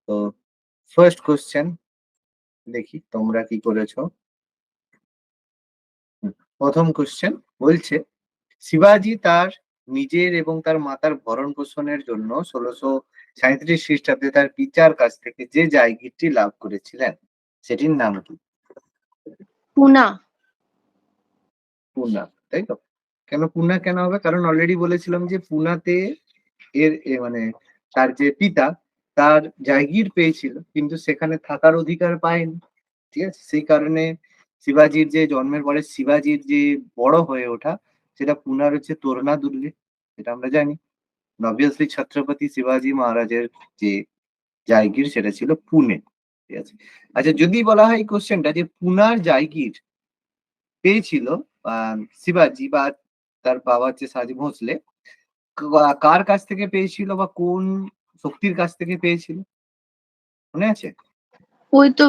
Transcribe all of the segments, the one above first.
তো first question দেখি তোমরা কি করেছো। প্রথম কোশ্চেন বলছে, শিবাজি তার নিজের এবং তার মাতার ভরণ পোষণের জন্য 1637 খ্রিস্টাব্দে তার পিতার কাছ থেকে যে জায়গিরটি লাভ করেছিলেন সেটির নাম কি? পুনা। পুনা, তাই তো? কেন পুনা কেন হবে? কারণ অলরেডি বলেছিলাম যে পুনাতে মানে তার যে পিতা তার জায়গির পেয়েছিল, কিন্তু সেখানে থাকার অধিকার পায়নি। ঠিক আছে, সেই কারণে শিবাজির যে জন্মের পরে শিবাজির যে বড় হয়ে ওঠা, সেটা পুনার হচ্ছে তোরনা দুর্গে, সেটা আমরা জানি। অবভিয়াসলি ছত্রপতি শিবাজি মহারাজের যে জায়গির সেটা ছিল পুনে। ঠিক আছে, আচ্ছা যদি বলা হয় এই কোশ্চেনটা যে পুনার জায়গির পেয়েছিল শিবাজি বা তার বাবা হচ্ছে শাহজি ভোঁসলে, কার কাছ থেকে পেয়েছিল বা কোন শক্তির কাছ থেকে পেয়েছিল মনে আছে? ওই তো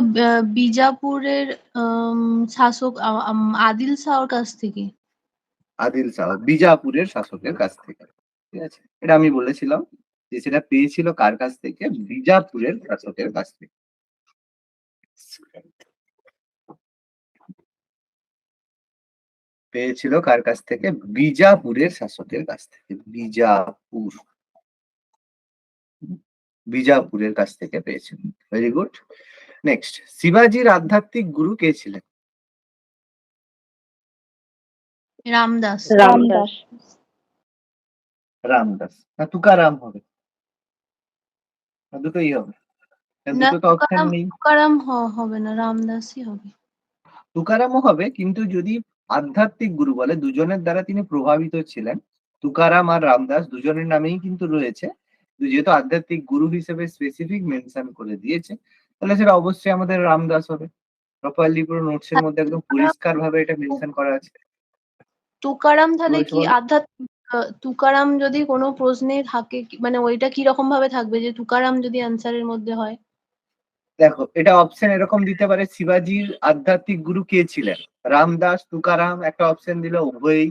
বিজাপুরের শাসক আদিল শাহর কাছ থেকে। আদিল শাহ বিজাপুরের শাসকের কাছ থেকে। ঠিক আছে, এটা আমি বলেছিলাম যে সেটা পেয়েছিল কার কাছ থেকে? বিজাপুরের শাসকের কাছ থেকে। পেয়েছিল কার কাছ থেকে? বিজাপুরের শাসকের কাছ থেকে। বিজাপুরের কাছ থেকে পেয়েছিল। Very good. নেক্সট, শিবাজির আধ্যাত্মিক গুরু কে ছিলেন? রামদাস। রামদাস। রামদাস না তুকারাম হবে? না দুটোই হবে? না, দুটো তো অপশন নেই। তুকারাম হবে না, রামদাসই হবে। তুকারামও হবে, কিন্তু যদি আধ্যাত্মিক গুরু বলে দুজনের দ্বারা তিনি প্রভাবিত ছিলেন, তুকারাম আর রামদাস দুজনের নামেই কিন্তু রয়েছে। যেহেতু আধ্যাত্মিক গুরু হিসেবে স্পেসিফিক মেনশন করে দিয়েছে, তাহলে সেটা অবশ্যই আমাদের রামদাস হবে। প্রপারলি পুরো নোটস এর মধ্যে একদম পরিষ্কার ভাবে এটা মেনশন করা আছে। তুকারাম তাহলে বলছো কি বলো? আধ্যাত্মিক? তুকারাম যদি কোনো প্রশ্নে থাকে, মানে ওইটা কি রকম ভাবে থাকবে যে তুকারাম যদি অ্যান্সারের মধ্যে হয়? দেখো, এটা অপশন এরকম দিতে পারে, শিবাজির আধ্যাত্মিক গুরু কে ছিলেন, রামদাস, তুকারাম, একটা অপশন দিল উভয়ই।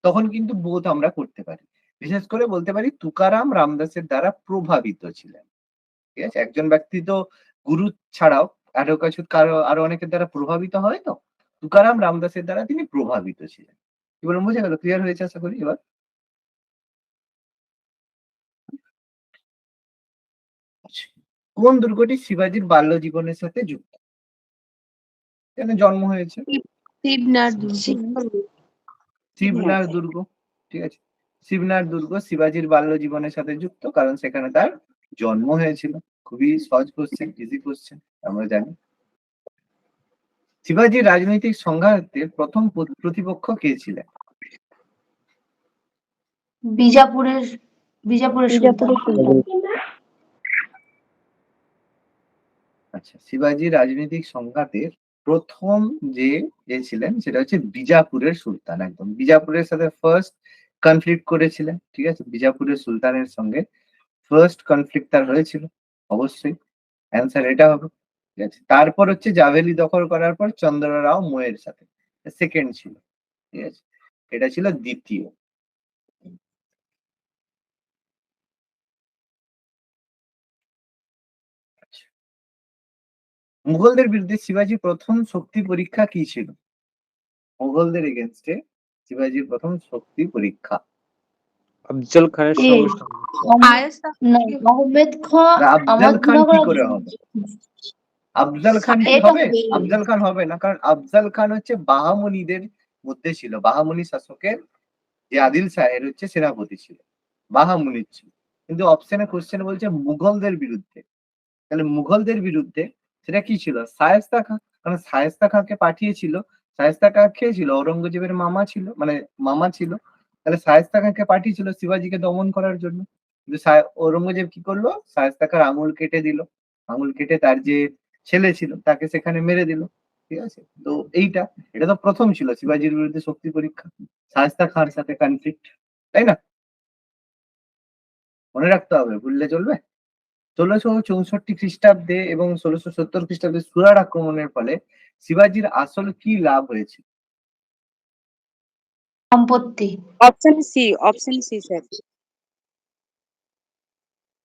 তখন কিন্তু বোধ আমরা করতে পারি। বিশেষ করে বলতে পারি তুকারাম রামদাসের দ্বারা প্রভাবিত ছিলেন। ঠিক আছে, একজন ব্যক্তি তো গুরু ছাড়াও আরো অনেকের দ্বারা প্রভাবিত হয়, তো তুকারাম রামদাসের দ্বারা তিনি প্রভাবিত ছিলেন। কি বলুন, বুঝে গেল? ক্লিয়ার হয়েছে আশা করি এবার। আচ্ছা, কোন দুর্গটি শিবাজির বাল্য জীবনের সাথে যুক্ত? কেন জন্ম হয়েছে? শিবনাথ দুর্গ। শিবনাথ দুর্গ। ঠিক আছে, শিবনাথ দুর্গ শিবাজির বাল্য জীবনের সাথে যুক্ত, কারণ সেখানে তার জন্ম হয়েছিল। খুবই সহজ কোশ্চেন, ইজি কোশ্চেন, আমরা জানি। শিবাজির রাজনৈতিক সংঘাতের প্রথম প্রতিপক্ষ কে ছিলেন? বিজাপুরের সুলতান। আচ্ছা, শিবাজির রাজনৈতিক সংঘাতের প্রথম যে ছিলেন সেটা হচ্ছে বিজাপুরের সুলতান। একদম বিজাপুরের সাথে ফার্স্ট কনফ্লিক্ট করেছিলেন। ঠিক আছে, বিজাপুরের সুলতানের সঙ্গে ফার্স্ট কনফ্লিক্ট তার হয়েছিল। অবশ্যই অ্যান্সার এটা হবে। ঠিক আছে, তারপর হচ্ছে জাভেলি দখল করার পর চন্দ্ররাও মোয়ের সাথে, সেকেন্ড ছিল। ঠিক আছে, এটা ছিল দ্বিতীয়। মুঘলদের বিরুদ্ধে শিবাজির প্রথম শক্তি পরীক্ষা কি ছিল? মুঘলদের এগেনস্টে শিবাজির প্রথম শক্তি পরীক্ষা। আফজল খানের সঙ্গে আহমেদ খান। আফজল খান কি করে হবে? আফজল খান কি হবে? আফজল খান হবে না, কারণ আফজল খান হচ্ছে বাহামনিদের মধ্যে ছিল। বাহামনি শাসকের যে আদিল শাহের হচ্ছে সেনাপতি ছিল, বাহামনির ছিল। কিন্তু অপশনে কোশ্চেন বলছে মুঘলদের বিরুদ্ধে, তাহলে মুঘলদের বিরুদ্ধে সেটা কি ছিল? শায়েস্তা খাঁ। কারণ শায়েস্তা খাঁকে পাঠিয়েছিল, শায়েস্তা খাঁ কে ছিল? ঔরঙ্গজেবের মামা ছিল, মানে মামা ছিল। তাহলে শায়েস্তা খাঁকে পাঠিয়েছিল শিবাজিকে দমন করার জন্য। কিন্তু ঔরঙ্গজেব কি করলো? শায়েস্তা খাঁর আঙুল কেটে দিল। আঙুল কেটে তার যে ছেলে ছিল তাকে সেখানে মেরে দিল। ঠিক আছে, তো এটা তো প্রথম ছিল শিবাজির বিরুদ্ধে শক্তি পরীক্ষা, শায়েস্তা খাঁর সাথে কনফ্লিক্ট, তাই না? মনে রাখতে হবে, ভুললে চলবে। 1664 খ্রিস্টাব্দে এবং 1670 খ্রিস্টাব্দে সুরাট আক্রমণের ফলে শিবাজির আসল কি লাভ হয়েছিল? সম্পত্তি। Option C sir.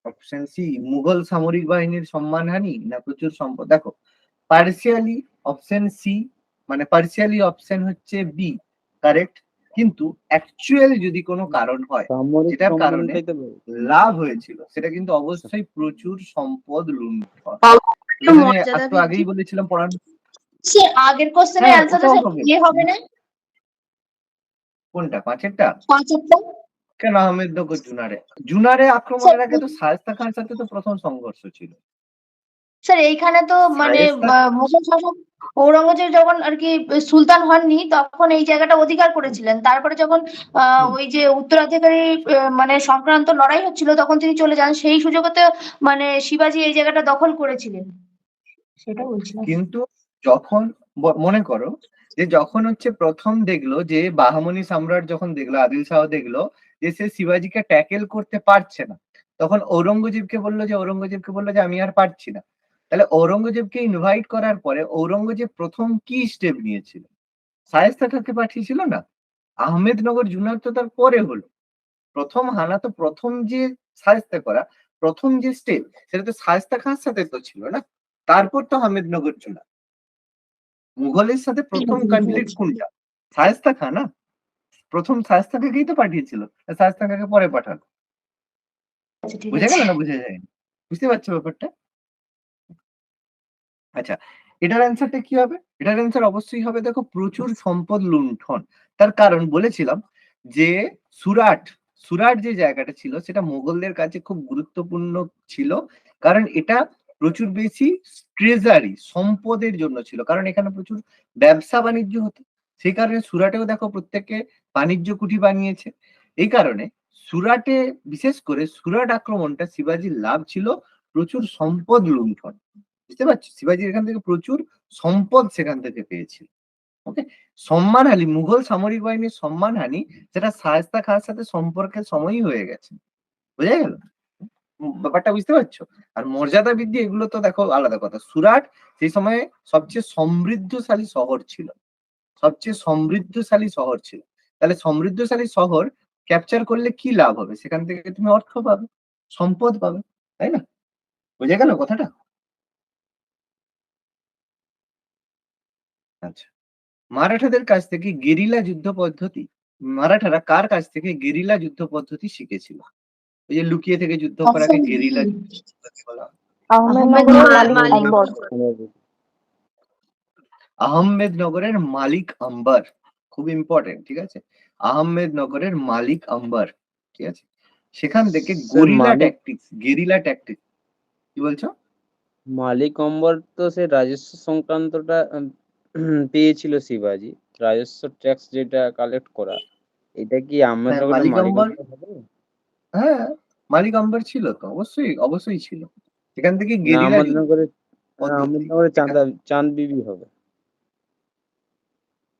Option C, Mughal সামরিক বাহিনীর সম্মানহানি না প্রচুর সম্পদ। দেখো পার্সিয়ালি অপশন সি, মানে পার্সিয়ালি অপশন হচ্ছে বি কারেক্ট, কিন্তু অ্যাকচুয়ালি যদি কোনো কারণ হয় সামরিক যেটার কারণে সম্মানটাই তো বলছি। লাভ হয়েছিল, সেটা কিন্তু অবশ্যই প্রচুর সম্পদ লুণ্ঠন। একটু যেখানে মর্যাদা একটু বৃদ্ধি। আগেই বলেছিলাম পড়ানো। সে আগের কোশ্চেনের হ্যাঁ অ্যান্সারটা ওটাও হবে। ইয়ে হবে না? কোনটা, পাঁচেরটা? 5 কেন আহমেদনগর জুনারে? জুনারে আক্রমণের আগে তো শায়েস্তা খানের সাথে তো প্রথম সংঘর্ষ ছিল। স্যার এইখানে তো মানে শায়েস্তা- মুঘল শাসক ঔরঙ্গজেব যখন আর কি সুলতান হননি তখন এই জায়গাটা অধিকার করেছিলেন, তারপরে যখন ওই যে উত্তরাধিকারী মানে সংক্রান্ত লড়াই হচ্ছিল তখন তিনি চলে যান, সেই সুযোগতে মানে শিবাজী এই জায়গাটা দখল করেছিলেন, সেটা বলছিলাম। কিন্তু যখন মনে করো যে যখন হচ্ছে প্রথম দেখলো যে বাহামনি সম্রাট যখন দেখলো, আদিল শাহ দেখলো যে সে শিবাজীকে ট্যাকেল করতে পারছে না, তখন ঔরঙ্গজেবকে বললো যে আমি আর পারছি না। তাহলে ঔরঙ্গজেবকে ইনভাইট করার পরে ঔরঙ্গজেব প্রথম কি স্টেপ নিয়েছিল? শায়েস্তা খানকে পাঠিয়েছিল না? আহমেদনগর জুনার তো তার পরে হলো। প্রথম হানা তো প্রথম যে শায়েস্তা করা, প্রথম যে স্টেপ সেটা তো শায়েস্তা খানের সাথে তো ছিল না, তারপর তো আহমেদনগর জুনা। মুঘলের সাথে প্রথম কনফ্লিক্ট কোনটা? শায়েস্তা খান না? প্রথম শায়েস্তা খানকেই তো পাঠিয়েছিল, শায়েস্তা খানকে পরে পাঠানো। আচ্ছা, ঠিক বুঝে আছে। গেল না বুঝে যায়নি? বুঝতে পারছো ব্যাপারটা? আচ্ছা, এটার অ্যান্সারটা কি হবে? এটার অ্যান্সার অবশ্যই হবে দেখো প্রচুর সম্পদ লুণ্ঠন। তার কারণ বলেছিলাম যে সুরাট, সুরাট যে জায়গাটা ছিল সেটা মোগলদের কাছে খুব গুরুত্বপূর্ণ ছিল, কারণ এটা প্রচুর বেশি ট্রেজারি সম্পদের জন্য ছিল, কারণ এখানে প্রচুর ব্যবসা বাণিজ্য হতো। সেই কারণে সুরাটেও দেখো প্রত্যেকে বাণিজ্য কুঠি বানিয়েছে। এই কারণে সুরাটে, বিশেষ করে সুরাট আক্রমণটা শিবাজির লাভ ছিল প্রচুর সম্পদ লুণ্ঠন। বুঝতে পারছো? শিবাজি এখান থেকে প্রচুর সম্পদ সেখান থেকে পেয়েছিল। ওকে, সম্মানহানি, মুঘল সামরিক বাহিনীর সম্মানহানি, যেটা শায়েস্তা খানের সাথে সম্পর্কের সময়ই হয়ে গেছে। বুঝা গেল ব্যাপারটা? বুঝতে পারছো? আর মর্যাদা বৃদ্ধি এগুলো তো দেখো আলাদা কথা। সুরাট সেই সময়ে সবচেয়ে সমৃদ্ধশালী শহর ছিল, সবচেয়ে সমৃদ্ধশালী শহর ছিল। তাহলে সমৃদ্ধশালী শহর ক্যাপচার করলে কি লাভ হবে? সেখান থেকে তুমি অর্থ পাবে, সম্পদ পাবে, তাই না? বুঝে গেল কথাটা? আচ্ছা, মারাঠাদের কাছ থেকে গেরিলা যুদ্ধ পদ্ধতি, মারাঠারা কার কাছ থেকে গেরিলা যুদ্ধ পদ্ধতি শিখেছিল? ওই যে লুকিয়ে থেকে যুদ্ধ করাকে Option গেরিলা B, যুদ্ধ পদ্ধতি বলা হয়। আহমেদনগরের মালিক মালিক আকবর। আহমেদনগরের মালিক আম্বার, খুব ইম্পর্টেন্ট, ঠিক আছে? আহমেদনগরের মালিক আম্বার, ঠিক আছে? সেখান থেকে গরিলা ট্যাকটিক্স, গেরিলা ট্যাকটিক্স। কি বলছো? মালিক অম্বর তো সে রাজস্ব সংক্রান্তটা পেয়েছিল শিবাজি, রাজস্ব ট্যাক্স যেটা কালেক্ট করা, এটা কি আহমেদনগরের মালিক মালিক আম্বার, অম্বর হবে? হ্যাঁ মালিক আম্বার ছিল তো, অবশ্যই অবশ্যই ছিল। সেখান থেকে না, গেরিলা যুদ্ধ আহমেদনগরের পদ্ধতি। চাঁদ বিবি হবে।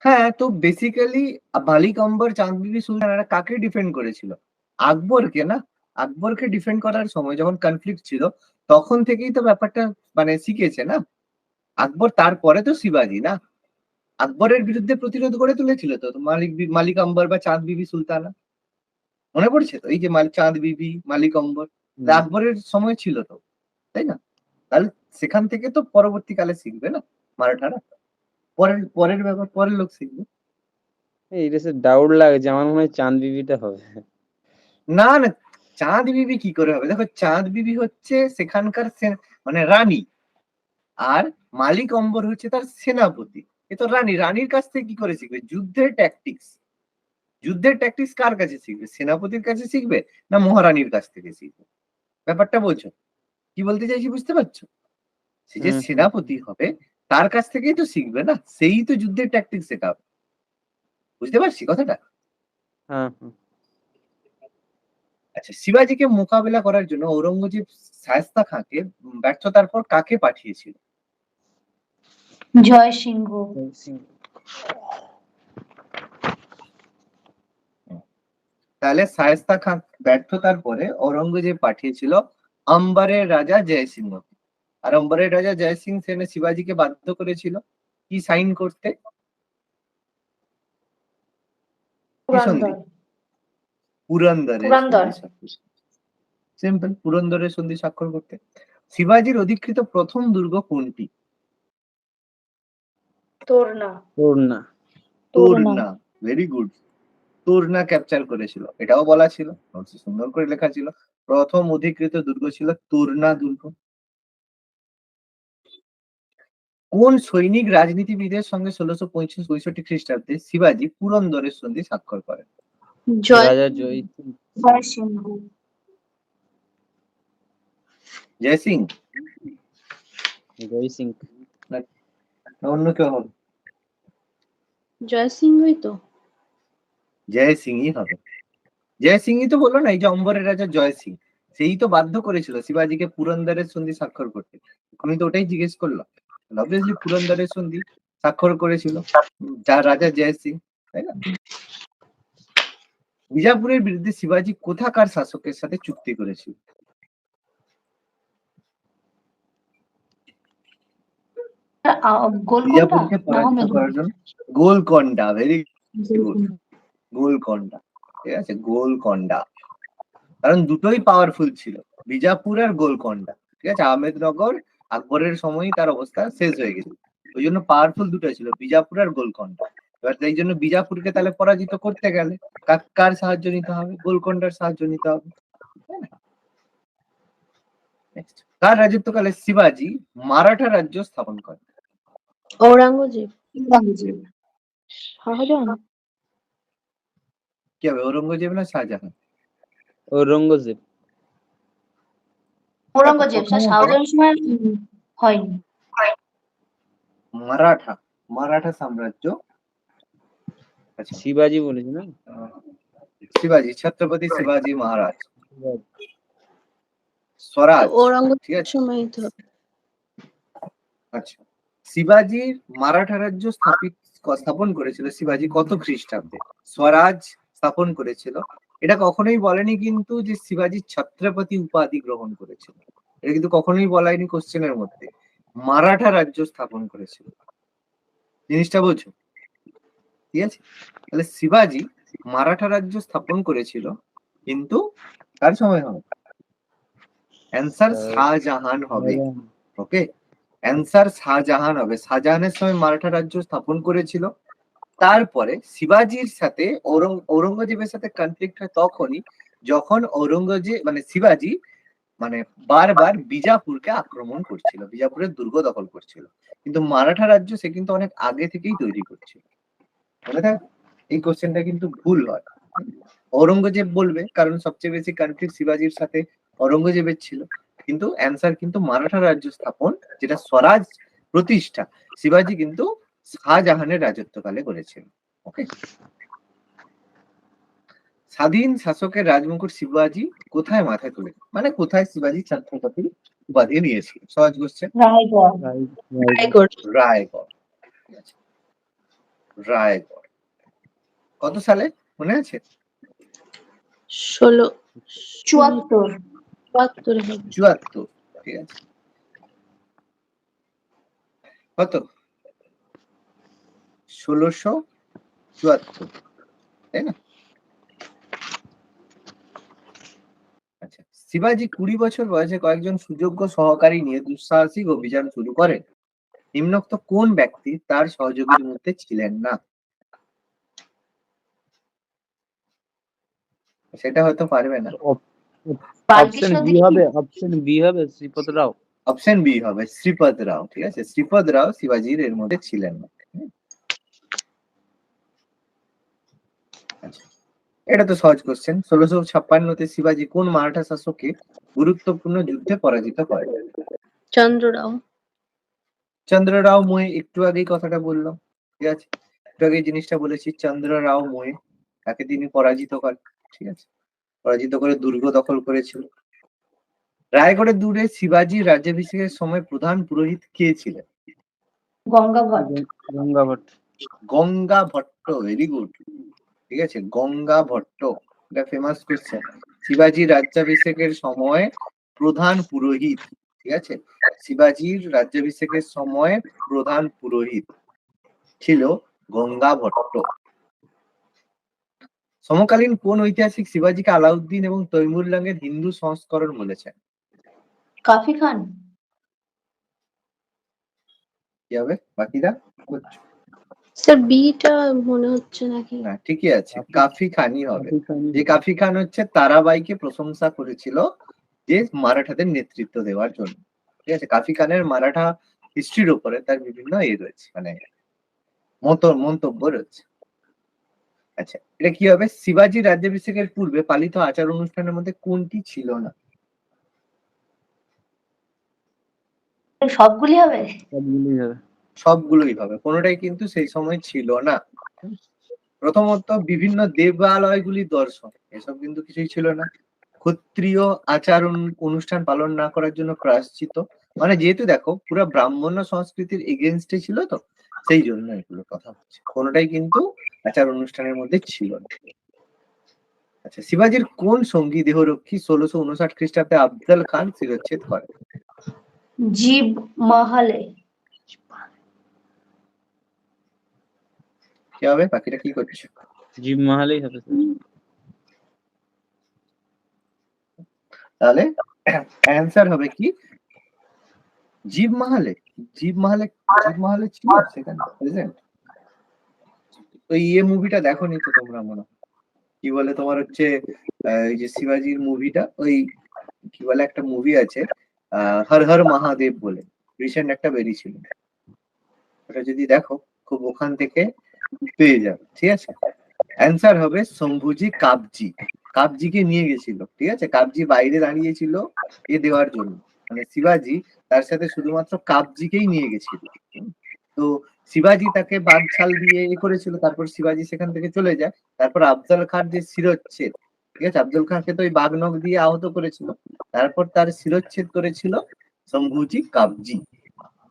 হ্যাঁ, তো বেসিক্যালি মালিক আম্বর, চাঁদ বিবি সুলতানারা কাকে ডিফেন্ড করেছিল? আকবরকে না? আকবরকে ডিফেন্ড করার সময় যখন কনফ্লিক্ট ছিল তখন থেকেই তো ব্যাপারটা মানে শিখেছে না? আকবর তারপরে তো শিবাজি না? আকবরের বিরুদ্ধে প্রতিরোধ গড়ে তুলেছিল তো মালিক আম্বর বা চাঁদ বিবি সুলতানা। মনে পড়ছে তো? এই যে চাঁদ বিবি, মালিক আম্বর, তা আকবরের সময় ছিল তো, তাই না? তাহলে সেখান থেকে তো পরবর্তীকালে শিখবে না মারাঠারা, পরের পরের ব্যাপার পরের লোক শিখবে। এইটা সে ডাউট লাগছে, আমার মনে হয় চাঁদ বিবিটা হবে। না না, চাঁদ বিবি কি করে হবে? দেখো চাঁদ বিবি হচ্ছে সেখানকার মানে রানী, আর মালিক অম্বর হচ্ছে তার সেনাপতি। এ তো রানী, রানীর কাছ থেকে কি করে শিখবে যুদ্ধের ট্যাকটিক্স? যুদ্ধের ট্যাকটিক্স কার কাছে শিখবে? সেনাপতির কাছে শিখবে না মহারানীর কাছ থেকে শিখবে? ব্যাপারটা বলছো? কি বলতে চাইছি বুঝতে পারছো? সে যে সেনাপতি হবে তার কাছ থেকেই তো শিখবে না, সেই তো যুদ্ধের ট্যাকটিক্স শেখাবে। বুঝতে পারছি কথাটা? হ্যাঁ। আচ্ছা, শিবাজিকে মোকাবিলা করার জন্য ঔরঙ্গজেব শায়েস্তা খাঁকে ব্যর্থতার পর কাকে পাঠিয়েছিল? জয় সিংহ। তাহলে শায়েস্তা খান ব্যর্থতার পরে ঔরঙ্গজেব পাঠিয়েছিল আম্বারের রাজা জয়সিংহ। আর আম্বারের রাজা জয়সিং সেনে শিবাজিকে বাধ্য করেছিল কি সাইন করতে? কি সন্ধি? পুরন্দর। পুরন্দরের পুরন্দর। সন্ধি। সিম্পল, পুরন্দরের সন্ধি স্বাক্ষর করতে। শিবাজির অধিকৃত প্রথম দুর্গ কোনটি? তোরনা। তোরনা। তোরনা, ভেরি গুড। তোরনা ক্যাপচার করেছিল, এটাও বলা ছিল, সুন্দর করে লেখা ছিল। প্রথম অধিকৃত দুর্গ ছিল তোরনা দুর্গ। কোন সৈনিক রাজনীতিবিদের সঙ্গে 1665 খ্রিস্টাব্দে শিবাজি পুরন্দরের সন্ধি স্বাক্ষর করেন? জয় রাজা জয় সিং। জয় সিংহ। জয় সিং জয় সিং। না অন্য কেউ হবে? জয় সিংহই তো। জয় সিংই হবে। জয় সিংই তো বললো না, এই যে অম্বরের রাজা জয় সিং, সেই তো বাধ্য করেছিল শিবাজিকে পুরন্দরের সন্ধি স্বাক্ষর করতে। আমি তো ওটাই জিজ্ঞেস করলাম। অবভিয়াসলি পুরন্দরের সন্ধি স্বাক্ষর করেছিল যার রাজা জয় সিং, তাই না? বিজাপুরের বিরুদ্ধে শিবাজি কোথাকার শাসকের সাথে চুক্তি করেছিল? গোলকোন্ডা বিজাপুরকে না পরাজিত করার জন্য গোলকন্ডা, ভেরি গুড, গোলকন্ডা, ঠিক আছে, গোলকন্ডা। কারণ দুটোই পাওয়ারফুল ছিল, বিজাপুর আর গোলকন্ডা, ঠিক আছে। আহমেদনগর আকবরের সময়ই তার অবস্থা শেষ হয়ে গেছিল, ওই জন্য পাওয়ারফুল দুটো ছিল, বিজাপুর আর গোলকন্ডা। এবার এই জন্য বিজাপুরকে তাহলে পরাজিত করতে গেলে কার সাহায্য নিতে হবে? গোলকন্ডার সাহায্য নিতে হবে, তাই না? Next, কার রাজত্বকালে শিবাজি মারাঠা রাজ্য স্থাপন করেন? ঔরঙ্গজেব। ঔরঙ্গজেব। শাহজাহান। কি হবে, ঔরঙ্গজেব না শাহজাহান? ঔরঙ্গজেব। ঔরঙ্গজেব, শাহজাহানের সময় হয়নি। মারাঠা, মারাঠা সাম্রাজ্য। আচ্ছা, শিবাজি বলেছে না? শিবাজি, ছত্রপতি শিবাজি মহারাজ, স্বরাজ, ঠিক ঔরঙ্গজেবের আছে। সময় তো। আচ্ছা, শিবাজির মারাঠা রাজ্য স্থাপন করেছিল শিবাজি কত খ্রিস্টাব্দে? স্বরাজ স্থাপন করেছিল, এটা কখনোই বলেনি কিন্তু যে শিবাজি ছত্রপতি উপাধি গ্রহণ করেছিল, এটা কিন্তু কখনোই বলায়নি কোশ্চেনের মধ্যে। মারাঠা রাজ্য স্থাপন করেছিল, জিনিসটা বোঝো, ঠিক আছে। তাহলে শিবাজি মারাঠা রাজ্য স্থাপন করেছিল, কিন্তু কার সময় হবে? অ্যান্সার শাহজাহান হবে। ওকে, অ্যান্সার শাহজাহান হবে। শাহজাহানের সময় মারাঠা রাজ্য স্থাপন করেছিল। তারপরে শিবাজির সাথে ঔরঙ্গজেবের সাথে কনফ্লিক্ট হয় তখনই, যখন ঔরঙ্গজেব মানে শিবাজি মানে বারবার বিজাপুরকে আক্রমণ করছিল, বিজাপুরের দুর্গ দখল করছিল, কিন্তু মারাঠা রাজ্য সে কিন্তু অনেক আগে থেকেই তৈরি করছিল। মনে থাক, এই কোশ্চেনটা কিন্তু ভুল হয়। ঔরঙ্গজেব বলবে কারণ সবচেয়ে বেশি কনফ্লিক্ট শিবাজির সাথে ঔরঙ্গজেবের ছিল, কিন্তু অ্যান্সার কিন্তু মারাঠা রাজ্য স্থাপন, যেটা স্বরাজ প্রতিষ্ঠা, শিবাজি কিন্তু শাহজাহানের রাজত্বকালে করেছিল। ওকে, স্বাধীন শাসকের রাজমুকুট শিবাজি কোথায় মাথায় তুলে, মানে কোথায় শিবাজি ছত্রপতি উপাধি নিয়েছিল? সহজ কোশ্চেন। রায়গড়। রায়গড়। রায়গড়, ঠিক আছে, রায়গড়। কত সালে মনে আছে? 74। 74 হবে। 74, ঠিক আছে। কত? 1674, তাই না? আচ্ছা, শিবাজি 20 বছর বয়সে কয়েকজন সুযোগ্য সহকারী নিয়ে দুঃসাহসিক অভিযান শুরু করেন। নিম্নোক্ত কোন ব্যক্তি তার সহযোগীর মধ্যে ছিলেন না? সেটা হয়তো পারবে না। অপশন বি হবে, অপশন বি হবে শ্রীপদ রাও। অপশন বি হবে শ্রীপদ রাও, ঠিক আছে। শ্রীপদ রাও শিবাজির এর মধ্যে ছিলেন না। আচ্ছা, এটা তো সহজ কোশ্চেন। 1656-তে শিবাজি কোন মারাঠা শাসককে গুরুত্বপূর্ণ যুদ্ধে পরাজিত করেন? চন্দ্ররাও। চন্দ্ররাও মোয়ে, একটু আগেই কথাটা বললাম, ঠিক আছে, একটু আগে জিনিসটা বলেছি, চন্দ্ররাও মোয়ে, তাকে তিনি পরাজিত করেন, ঠিক আছে, পরাজিত করে দুর্গ দখল করেছিল। রায়গড়ের দূরে শিবাজির রাজ্যাভিষেকের সময় প্রধান পুরোহিত কে ছিলেন? গঙ্গাভট। গঙ্গাভট। গঙ্গা ভট্ট, ভেরি গুড, ঠিক আছে, গঙ্গা ভট্ট, এটা ফেমাস কোশ্চেন। শিবাজির রাজ্যাভিষেকের সময় প্রধান পুরোহিত, ঠিক আছে, শিবাজির রাজ্যাভিষেকের সময় প্রধান পুরোহিত ছিল গঙ্গা ভট্ট। সমকালীন কোন ঐতিহাসিক শিবাজীকে আলাউদ্দিন এবং তৈমুরলঙ্গের হিন্দু সংস্করণ বলেছেন? কাফি খান। কি হবে বাকিরা? করছো? স্যার বিটা মনে হচ্ছে নাকি? না, ঠিকই আছে, কাফি খানই হবে। কাফি খান যে কাফি খান হচ্ছে তারাবাইকে প্রশংসা করেছিল যে মারাঠাদের নেতৃত্ব দেওয়ার জন্য। ঠিক আছে, কাফি খানের মারাঠা হিস্ট্রির উপরে তার বিভিন্ন রয়েছে, মানে মন্তব্য রয়েছে। আচ্ছা, এটা কি হবে? শিবাজী রাজ্যাভিষেকের পূর্বে পালিত আচার অনুষ্ঠানের মধ্যে কোনটি ছিল না? সবগুলি হবে। সবগুলোই হবে। সবগুলোই হবে, কোনোটাই কিন্তু সেই সময় ছিল না। প্রথমত বিভিন্ন দেবালয়গুলি দর্শন, এসব কিন্তু কিছুই ছিল না। ক্ষত্রিয় আচার অনুষ্ঠান পালন না করার জন্য প্রায়শ্চিত, মানে যেহেতু দেখো পুরো ব্রাহ্মণ্য সংস্কৃতির এগেনস্টে ছিল, তো সেই জন্য এগুলো কথা হচ্ছে, কোনোটাই কিন্তু আচার অনুষ্ঠানের মধ্যে ছিল না। আচ্ছা, শিবাজির কোন সঙ্গী দেহরক্ষী 1659 খ্রিস্টাব্দে আফজল খান শিরচ্ছেদ করে? জীব মাহালে। কি হবে বাকিটা? কি করছে? জীব মাহালেই হবে স্যার। তাহলে অ্যান্সার হবে কি জীব মাহালে। জীব মাহালে ছিল সেখানে প্রেজেন্ট? তো মুভিটা দেখোনি তো তোমরা মনে হয়? কি বলে তোমার হচ্ছে এই যে শিবাজির মুভিটা, ওই কি বলে একটা মুভি আছে হর হর মহাদেব বলে, রিসেন্ট একটা বেরিয়েছিল, ওটা যদি দেখো খুব ওখান থেকে পেয়ে যাবে। ঠিক আছে, অ্যান্সার হবে শম্ভুজি কাবজি। কাবজিকে নিয়ে গেছিল, ঠিক আছে, কাবজি বাইরে দাঁড়িয়েছিল দেওয়ার জন্য, মানে শিবাজি তার সাথে শুধুমাত্র কাবজিকেই নিয়ে গেছিল। তো শিবাজি তাকে বাগছাল দিয়ে করেছিল, তারপর শিবাজি সেখান থেকে চলে যায়। তারপর আফজল খান যে শিরচ্ছেদ, ঠিক আছে, আফজল খানকে তো ওই বাগনখ দিয়ে আহত করেছিল, তারপর তার শিরচ্ছেদ করেছিল শম্ভুজি কাবজি।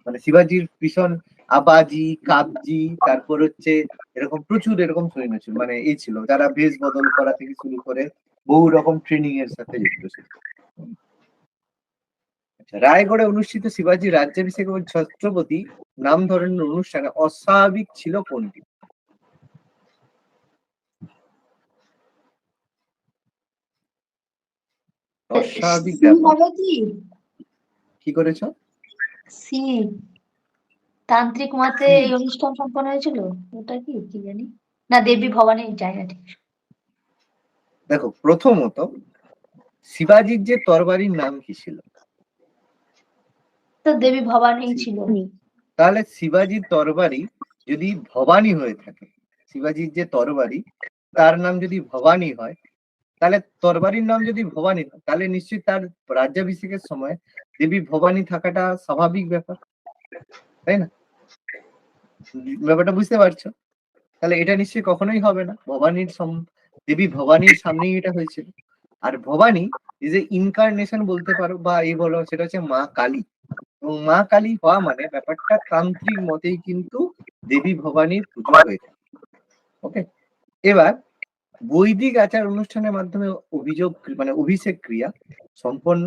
মানে শিবাজির ভীষণ আবাজি, কাবজি, তারপর হচ্ছে এরকম প্রচুর এরকম সৈন্য ছিল, মানে এই ছিল যারা বেশ বদল করা থেকে শুরু করে বহু রকম ট্রেনিং এর সাথে যুক্ত ছিল। আচ্ছা, রায়গড়ে অনুষ্ঠিত শিবাজি রাজ্যাভিষেক এবং ছত্রপতি নাম ধরনের অনুষ্ঠানে অস্বাভাবিক ছিল কোনটি? অস্বাভাবিক সি ব্যাপার হবে কি? কি করেছ? সি তান্ত্রিক মতে সি। এই অনুষ্ঠান সম্পন্ন হয়েছিল। ওটা কি কি জানি না, দেবী ভবানী জায়গা ঠিক। দেখো, প্রথমত শিবাজির যে তরবারির নাম কি ছিল? তো দেবী ভবানী ছিল। তাহলে শিবাজির তরবারি যদি ভবানী হয়ে থাকে, শিবাজির যে তরবারি তার নাম যদি ভবানী হয়, তাহলে তরবারির নাম যদি ভবানী হয়, তাহলে নিশ্চয়ই তার রাজ্যাভিষেকের সময় দেবী ভবানী থাকাটা স্বাভাবিক ব্যাপার, তাই না? ব্যাপারটা বুঝতে পারছো? তাহলে এটা নিশ্চয়ই কখনোই হবে না, দেবী ভবানীর সামনেই এটা হয়েছিল। আর ভবানী ইজ এ ইনকারনেশন বলতে পারো, বা এই বলো, সেটা হচ্ছে মা কালী। এবং মা কালী হওয়া মানে ব্যাপারটা তান্ত্রিক মতেই কিন্তু দেবী ভবানীর পুজো হয়ে থাকে। ওকে, এবার বৈদিক আচার অনুষ্ঠানের মাধ্যমে অভিষেক ক্রিয়া সম্পন্ন,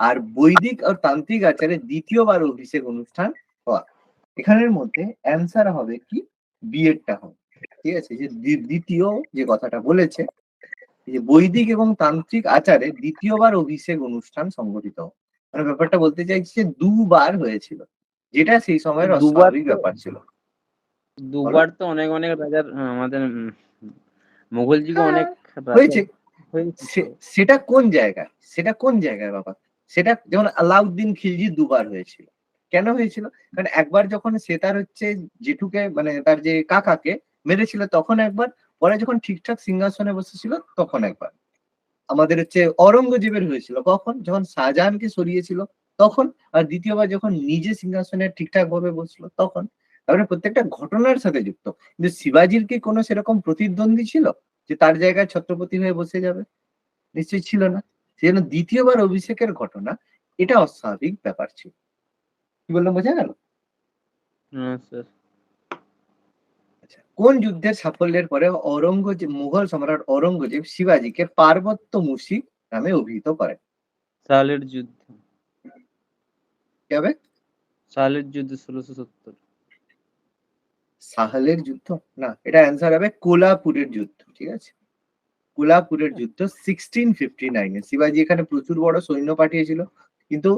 আর বৈদিক আর তান্ত্রিক আচারে দ্বিতীয়বার অভিষেক অনুষ্ঠান হওয়া, এখানের মধ্যে অ্যান্সার হবে কি বিয়েরটা হবে। ঠিক আছে, যে দ্বিতীয় যে কথাটা বলেছে, যে বৈদিক এবং তান্ত্রিক আচারে দ্বিতীয়বার অভিষেক অনুষ্ঠান সংগঠিত হয়, মানে ব্যাপারটা বলতে চাইছে দুবার হয়েছিল, যেটা সেই সময়ের অস্বাভাবিক ব্যাপার ছিল। দুবার তো অনেক অনেক রাজার আমাদের মুঘল যুগে অনেক হয়েছে। হয়েছে। সেটা কোন জায়গায় বাবা? সেটা যেমন আলাউদ্দিন খিলজি দুবার হয়েছিল। কেন হয়েছিল? কারণ একবার যখন সে তার হচ্ছে জেঠুকে, মানে তার যে কাকাকে মেরেছিল তখন একবার, পরে যখন ঠিকঠাক সিংহাসনে বসেছিল তখন একবার। আমাদের হচ্ছে অরঙ্গজেবের হয়েছিল কখন? যখন শাহজাহানকে সরিয়েছিল তখন। আর দ্বিতীয়বার যখন নিজে সিংহাসনে ঠিকঠাক ভাবে বসলো তখন। তারপরে প্রত্যেকটা ঘটনার সাথে যুক্ত। কিন্তু শিবাজির কি কোনো সেরকম প্রতিদ্বন্দ্বী ছিল যে তার জায়গায় ছত্রপতি হয়ে বসে যাবে? নিশ্চয়ই ছিল না। সেজন্য দ্বিতীয়বার অভিষেকের ঘটনা, এটা অস্বাভাবিক ব্যাপার ছিল। কি বললাম, বোঝা গেল? স্যার। আচ্ছা, কোন যুদ্ধের সাফল্যের পরে মুঘল সম্রাট অরঙ্গজেব শিবাজিকে পার্বত্য মুশিক নামে অভিহিত করেন? সালের যুদ্ধ। কি হবে? সালের যুদ্ধ 1670। সাহলের যুদ্ধ না, এটা অ্যান্সার হবে কোলাপুরের যুদ্ধ। ঠিক আছে, কোলাপুরের যুদ্ধ 1659-এ। শিবাজি এখানে প্রচুর বড় সৈন্য পাঠিয়েছিল, কিন্তু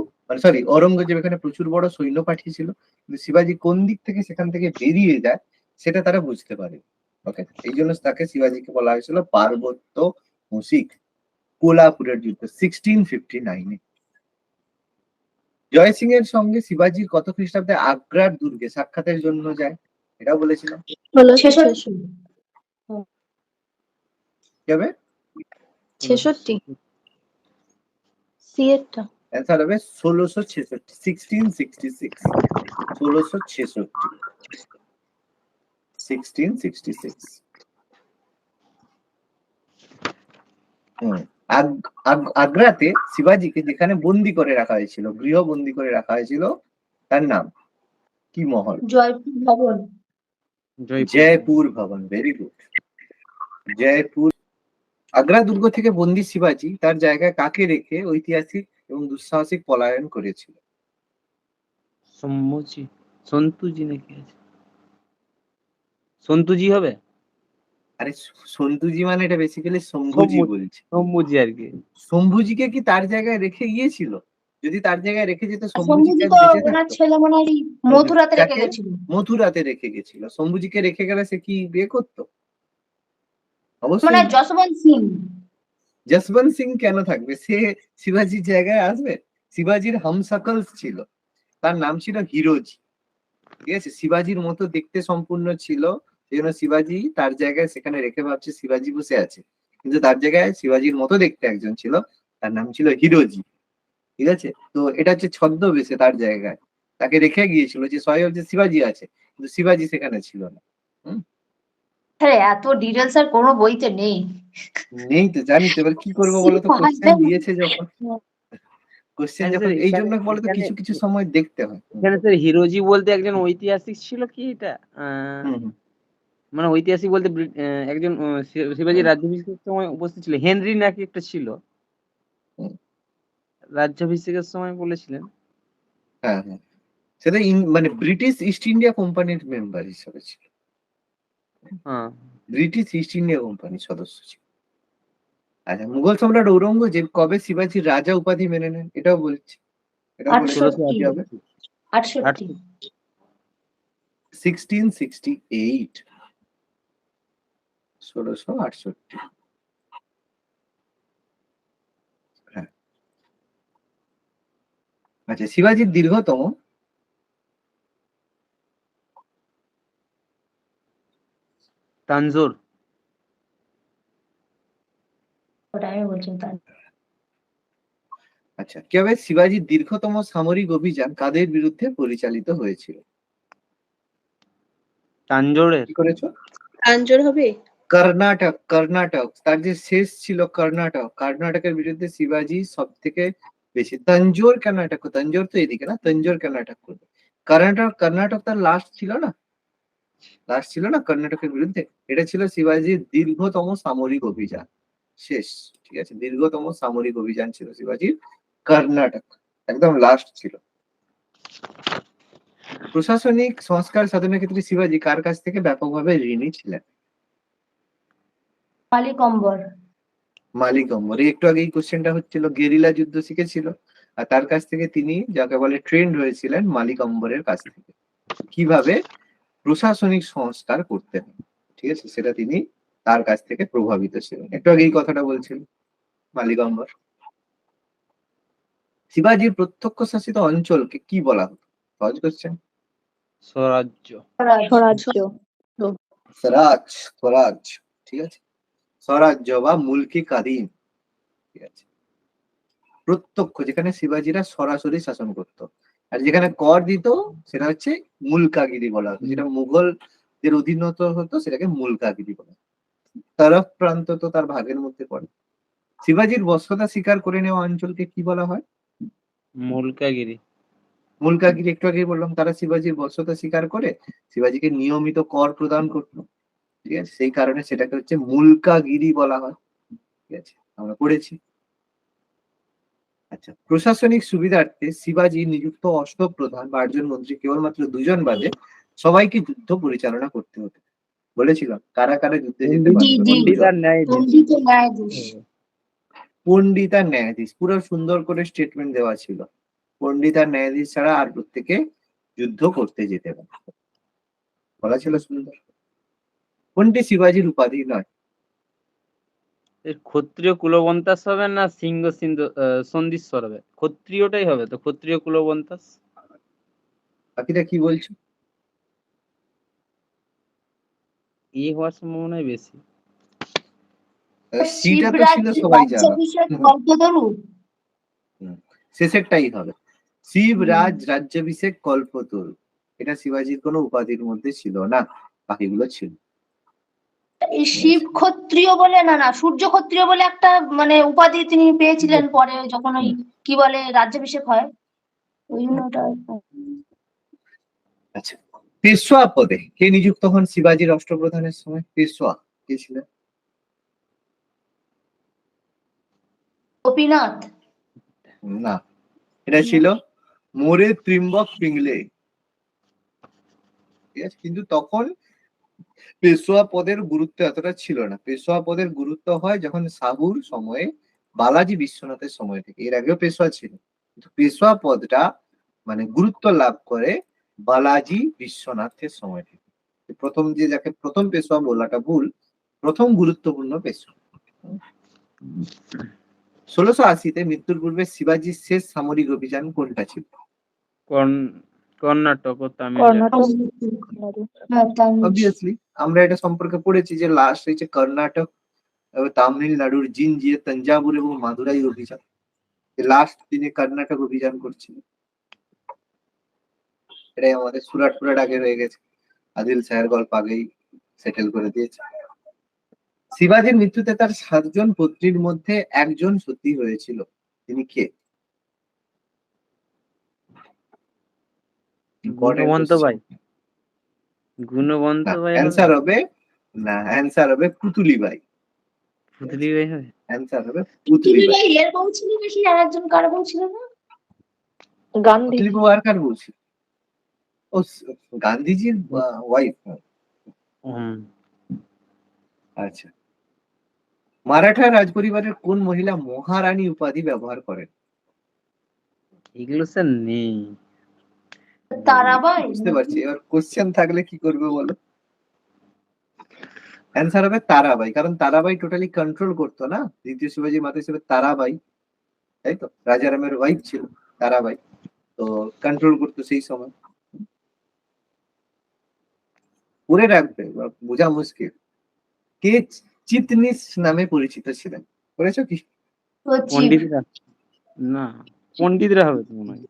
সরি ঔরঙ্গজেব এখানে প্রচুর বড় সৈন্য পাঠিয়েছিল, কিন্তু শিবাজি কোন দিক থেকে সেখান থেকে বেরিয়ে যায় সেটা তারা বুঝতে পারে। ওকে, এই জন্য তাকে শিবাজিকে বলা হয়েছিল পার্বত্য মুশিক। কোলাপুরের যুদ্ধ 1659-এ। জয় সিং এর সঙ্গে শিবাজির কত খ্রিস্টাব্দে আগ্রার দুর্গে সাক্ষাতের জন্য যায়, এটাও বলেছিলাম। 66 কি হবে? 66 সি এরটা অ্যান্সার হবে 1666, 1666, 1666। আগ্রাতে শিবাজিকে যেখানে বন্দি করে রাখা হয়েছিল, গৃহবন্দী করে রাখা হয়েছিল, তার নাম কি মহল? জয়পুর ভবন। জয়পুর ভবন। Very good. জয়পুর। আগ্রা দুর্গ থেকে বন্দী শিবাজি তার জায়গায় কাকে রেখে ঐতিহাসিক এবং দুঃসাহসিক পলায়ন করেছিল? সন্তুজি নাকি আছে? সন্তুজি হবে? আরে সন্তুজি মানে এটা বেসিক্যালি শম্ভুজি বলছে। শম্ভুজি আর কি। শম্ভুজিকে কি তার জায়গায় রেখে গিয়েছিল? যদি তার জায়গায় রেখে যেত শম্ভুজি শম্ভুজিকে তো বেঁচে ওনার থাকতো। ছেলে মনে হয় মথুরাতে রেখে যাকে গেছিল। মথুরাতে রেখে গেছিল। শম্ভুজিকে রেখে গেলে সে কি বিয়ে করতো? মানে অবশ্যই। যশবন্ত সিং। যশবন্ত সিং কেন থাকবে? সে শিবাজির জায়গায় আসবে? শিবাজির হামশাকলস ছিল, তার নাম ছিল হিরোজি। ঠিক আছে, শিবাজির মতো দেখতে সম্পূর্ণ ছিল, সেই জন্য শিবাজি তার জায়গায় সেখানে রেখে ভাবছে শিবাজি বসে আছে, কিন্তু তার জায়গায় শিবাজির মতো দেখতে একজন ছিল, তার নাম ছিল হিরোজি। ঠিক আছে, তো এটা হচ্ছে ছদ্মবেশে তার জায়গায় তাকে রেখে গিয়েছিল, যে স্বয়ং যে শিবাজি আছে, কিন্তু শিবাজি সেখানে ছিল না। আরে এত ডিটেলস আর কোনো বইতে নেই। নেই তো, জানি তো, এবার কি করবো বলো তো, কোশ্চেন দিয়েছে যখন, কোশ্চেন আচ্ছা, যখন, এই জন্য বলো তো এখানে- কিছু কিছু সময় দেখতে হয়। এখানে স্যার হিরোজি বলতে একজন ঐতিহাসিক ছিল কি এটা? হুম। মানে ঐতিহাসিক বলতে একজন শিবাজি হুম। রাজ্যাভিষেকের সময় উপস্থিত ছিল, হেনরি নাকি একটা ছিল, হুম। রাজ্যাভিষেকের সময় বলেছিলেন। হ্যাঁ হ্যাঁ, সেটা মানে ব্রিটিশ ইস্ট ইন্ডিয়া কোম্পানির মেম্বার হিসেবে ছিল, হ্যাঁ, ব্রিটিশ ইস্ট ইন্ডিয়া কোম্পানির সদস্য ছিল। আচ্ছা, মুঘল সম্রাট ঔরঙ্গজেব কবে শিবাজির রাজা উপাধি মেনে নেন, এটাও বলছি, এটাও বলেছি। 68 কি হবে? 68 1668, 1668। হ্যাঁ। আচ্ছা, শিবাজির দীর্ঘতম তানজোর। ওটা আমি বলছি তার। আচ্ছা, কি হবে? শিবাজির দীর্ঘতম সামরিক অভিযান কাদের বিরুদ্ধে পরিচালিত হয়েছিল? তানজোরের। কি করেছো? তাঞ্জোর হবে। কর্ণাটক। কর্ণাটক, তার যে শেষ ছিল কর্ণাটক, কর্ণাটকের বিরুদ্ধে শিবাজি সব থেকে বেশি। তঞ্জোর কর্ণাটক, তঞ্জোর তো এদিকে না, তঞ্জোর কর্ণাটক করবে। কর্ণাটক, কর্ণাটক তার লাস্ট ছিল না, লাস্ট ছিল না কর্ণাটকের বিরুদ্ধে। এটা ছিল শিবাজির দীর্ঘতম সামরিক অভিযান, শেষ। ঠিক আছে, দীর্ঘতম সামরিক অভিযান ছিল শিবাজির কর্ণাটক, একদম লাস্ট ছিল। প্রশাসনিক সংস্কার সাধনের ক্ষেত্রে শিবাজি কার কাছ থেকে ব্যাপকভাবে ঋণী ছিলেন? মালিক অম্বর। মালিক অম্বর। একটু আগে এই কোশ্চেনটা হচ্ছিল, গেরিলা যুদ্ধ শিখেছিল, আর তার কাছ থেকে তিনি যাকে বলে ট্রেন্ড হয়েছিলেন মালিক অম্বরের কাছ থেকে, কিভাবে প্রশাসনিক সংস্কার করতে হয়। ঠিক আছে, সেটা তিনি তার কাছ থেকে প্রভাবিত ছিলেন। একটু আগে এই কথাটা বলছিলেন মালিক অম্বর। শিবাজির প্রত্যক্ষ শাসিত অঞ্চলকে কি বলা হতো? সহজ কোশ্চেন। স্বরাজ্য। স্বরাজ্য। স্বরাজ, স্বরাজ। ঠিক আছে, স্বরাজ্য বা মুলকি কাদিম। ঠিক আছে, প্রত্যক্ষ, যেখানে শিবাজিরা সরাসরি শাসন করত, আর যেখানে কর দিত সেটা হচ্ছে মুলকাগিরি বলা হতো, যেটা মুঘলদের অধীনত হতো সেটাকে মুলকাগিরি বলা হতো। তরফ প্রান্ত তো তার ভাগের মধ্যে পড়ে। শিবাজির বশ্যতা স্বীকার করে নেওয়া অঞ্চলকে কি বলা হয়? মুলকাগিরি। মুলকাগিরি, একটু আগে বললাম, তারা শিবাজির বশ্যতা স্বীকার করে শিবাজিকে নিয়মিত কর প্রদান করতো। ঠিক আছে, সেই কারণে সেটাকে হচ্ছে মুলকাগিরি বলা হয়। ঠিক আছে, আমরা পড়েছি। আচ্ছা, প্রশাসনিক সুবিধার্থে শিবাজি নিযুক্ত অষ্টপ্রধান বা 8 জন মন্ত্রী কেবলমাত্র 2 জন বাদে সবাইকে যুদ্ধ পরিচালনা করতে হতো। বলেছিলাম কারা কারা যুদ্ধে যেতে পণ্ডিত পারতো। জি। পণ্ডিত আর ন্যায়াধীশ। পণ্ডিত ও ন্যায়াধীশ। পণ্ডিত আর ন্যায়াধীশ, পুরো সুন্দর করে স্টেটমেন্ট দেওয়া ছিল। পণ্ডিত আর ন্যায়াধীশ ছাড়া আর প্রত্যেকে যুদ্ধ করতে যেতে পারে, বলা ছিল সুন্দর। কোনটি শিবাজির উপাধি নয়? এর ক্ষত্রিয় কুলবন্তাস হবে না সিংহ সন্ধিশ্বর হবে? ক্ষত্রিয়টাই হবে তো, ক্ষত্রিয় কুলবন্তাস। বাকিটা কি বলছো? হওয়ার সম্ভাবনাই বেশি। সিটা তো শিবরাজ ছিল সবাই জানো। রাজ্যাভিষেক কল্পতরু। শেষেরটাই হবে, শিবরাজ রাজ্যাভিষেক কল্পতরু। এটা শিবাজির কোনো উপাধির মধ্যে ছিল না, বাকিগুলো ছিল। এই শিব ক্ষত্রিয় বলে না, সূর্য ক্ষত্রিয় বলে একটা মানে উপাধি তিনি পেয়েছিলেন পরে যখন ওই কি বলে রাজ্যাভিষেক হয়, ওই জন্য ওটা। আচ্ছা, পেশোয়া পদে কে নিযুক্ত হন শিবাজির অষ্টপ্রধানের সময়? পেশোয়া কে ছিলেন? গোপীনাথ। না, এটা ছিল মোরে ত্রিম্বক পিংলে। ঠিক আছে, কিন্তু তখন পেশোয়া পদের গুরুত্ব এতটা ছিল না। পেশোয়া পদের গুরুত্ব হয় যখন সাহুর সময়ে, বালাজি বিশ্বনাথের সময় থেকে। এর আগেও পেশোয়া ছিল, কিন্তু পেশোয়া পদটা মানে গুরুত্ব লাভ করে বালাজি বিশ্বনাথের সময় থেকে। প্রথম যে যাকে প্রথম পেশোয়া বলাটা ভুল, প্রথম গুরুত্বপূর্ণ পেশোয়া। 1680-তে মৃত্যুর পূর্বে শিবাজির শেষ সামরিক অভিযান কোনটা ছিল? কর্ণাটক ও তামিলনাড়ু। অবভিয়াসলি আমরা এটা সম্পর্কে পড়েছি যে লাস্ট হয়েছে কর্ণাটক এবং তামিলনাড়ুর জিঞ্জিয়ে, তঞ্জাবুর এবং মাদুরাই অভিযান। লাস্ট তিনি কর্ণাটক অভিযান করছিল। এটাই আমাদের সুরাট আগে হয়ে গেছে, আদিল শাহের গল্প আগেই সেটেল করে দিয়েছে। শিবাজির মৃত্যুতে তার 7 জন পুত্রীর মধ্যে একজন সতী হয়েছিল, তিনি কে? গুণবন্ত ভাই। গুণবন্ত ভাই অ্যান্সার হবে না, অ্যান্সার হবে পুতুলি বাই। পুতলি ভাই হবে। অ্যান্সার হবে পুতুলি বাই। এর বউ ছিল নাকি আর একজন কার বউ ছিল না? গান্ধী। পুতুলি বউ আর কার বলছি? ও গান্ধীজির ওয়াইফ। আচ্ছা, মারাঠা রাজপরিবারের কোন মহিলা মহারানী উপাধি ব্যবহার করেন? এগুলো স্যার নেই। তারাবাই। বুঝতে পারছি, এবার কোশ্চেন থাকলে কি করবে বলো? অ্যান্সার হবে তারাবাই, কারণ তারাবাই টোটালি কন্ট্রোল করতো না। দ্বিতীয় শিবাজি মাতা হিসেবে তারাবাই, তাই তো, রাজারামের ওয়াইফ ছিল তারাবাই, তো কন্ট্রোল করতো সেই সময়। পড়ে রাখবে, বোঝা মুশকিল। কে চিতনিস নামে পরিচিত ছিলেন? করেছো কি? পণ্ডিতরা না, পণ্ডিতরা হবে তো মনে হয়।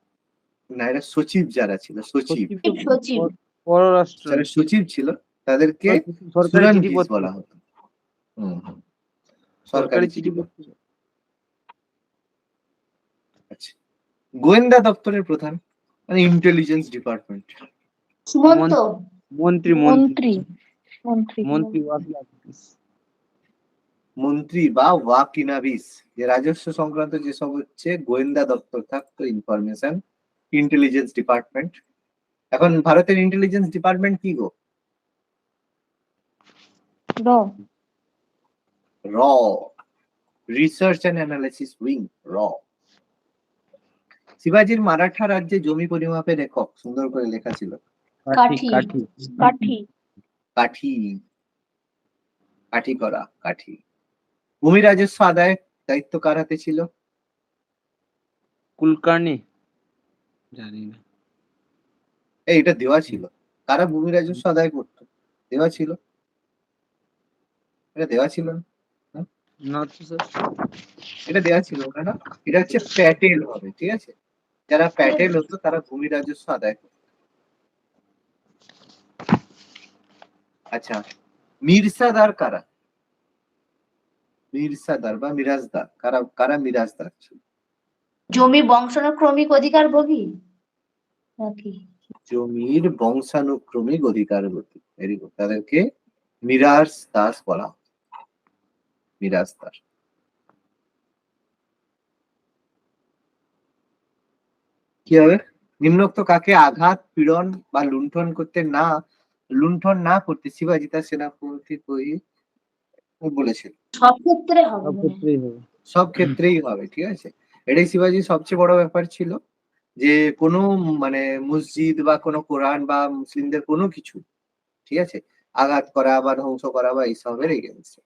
না, এটা সচিব যারা ছিল, সচিব সচিব। পররাষ্ট্র যারা সচিব ছিল তাদেরকে সরকারি সুরানজিস চিঠিপত্র বলা হতো। সরকারি চিঠিপত্র। আচ্ছা, গোয়েন্দা দপ্তরের প্রধান মানে ইন্টেলিজেন্স ডিপার্টমেন্ট? সুমন্ত। মন্ত্রী মন্ত্রী। মন্ত্রী মন্ত্রী বা ওয়াকিনাভিস, যে রাজস্ব সংক্রান্ত যেসব হচ্ছে গোয়েন্দা দপ্তর থাকতো, ইনফরমেশন ইন্টেলিজেন্স ডিপার্টমেন্ট। এখন ভারতের ইন্টেলিজেন্স ডিপার্টমেন্ট কি গো? র, রিসার্চ এন্ড অ্যানালিসিস উইং, র। শিবাজির মারাঠা রাজ্যে জমি পরিমাপের একক সুন্দর করে লেখা ছিল। কাঠি। কাঠি। কাঠি, কাঠি করা, কাঠি। ভূমি রাজস্ব আদায়ের দায়িত্ব কার হাতে ছিল? কুলকার্নি, জানি না। এটা দেওয়া ছিল, কারা ভূমি রাজস্ব আদায় করতো? দেওয়া ছিল, এটা দেওয়া ছিল না? না তো স্যার। এটা দেওয়া ছিল না, এটা হচ্ছে প্যাটেল হবে, ঠিক আছে? যারা প্যাটেল হতো তারা ভূমি রাজস্ব আদায় করতো। আচ্ছা, মির্সাদার কারা? মির্সাদার বা মিরাজদার, কারা কারা মিরাজদার ছিল? জমি বংশানুক্রমিক অধিকার ভোগী নাকি? জমির বংশানুক্রমিক অধিকার গতি, ভেরি গুড, তাদেরকে মিরাজ দাস বলা হয়। মিরাজদার। কি হবে? নিম্নোক্ত কাকে আঘাত, পীড়ন বা লুণ্ঠন করতে না লুণ্ঠন না করতে শিবাজি তার সেনাপতি বলেছিল। সব ক্ষেত্রে হবে সব মনে হয়। ক্ষেত্রেই হবে। সব ক্ষেত্রেই হবে, ঠিক আছে। এটাই শিবাজির সবচেয়ে বড় ব্যাপার ছিল, যে কোনো মানে মসজিদ বা কোনো কোরআন বা মুসলিমদের কোনো কিছু, ঠিক আছে, আঘাত করা বা ধ্বংস করা বা এইসবের এগেনস্টে।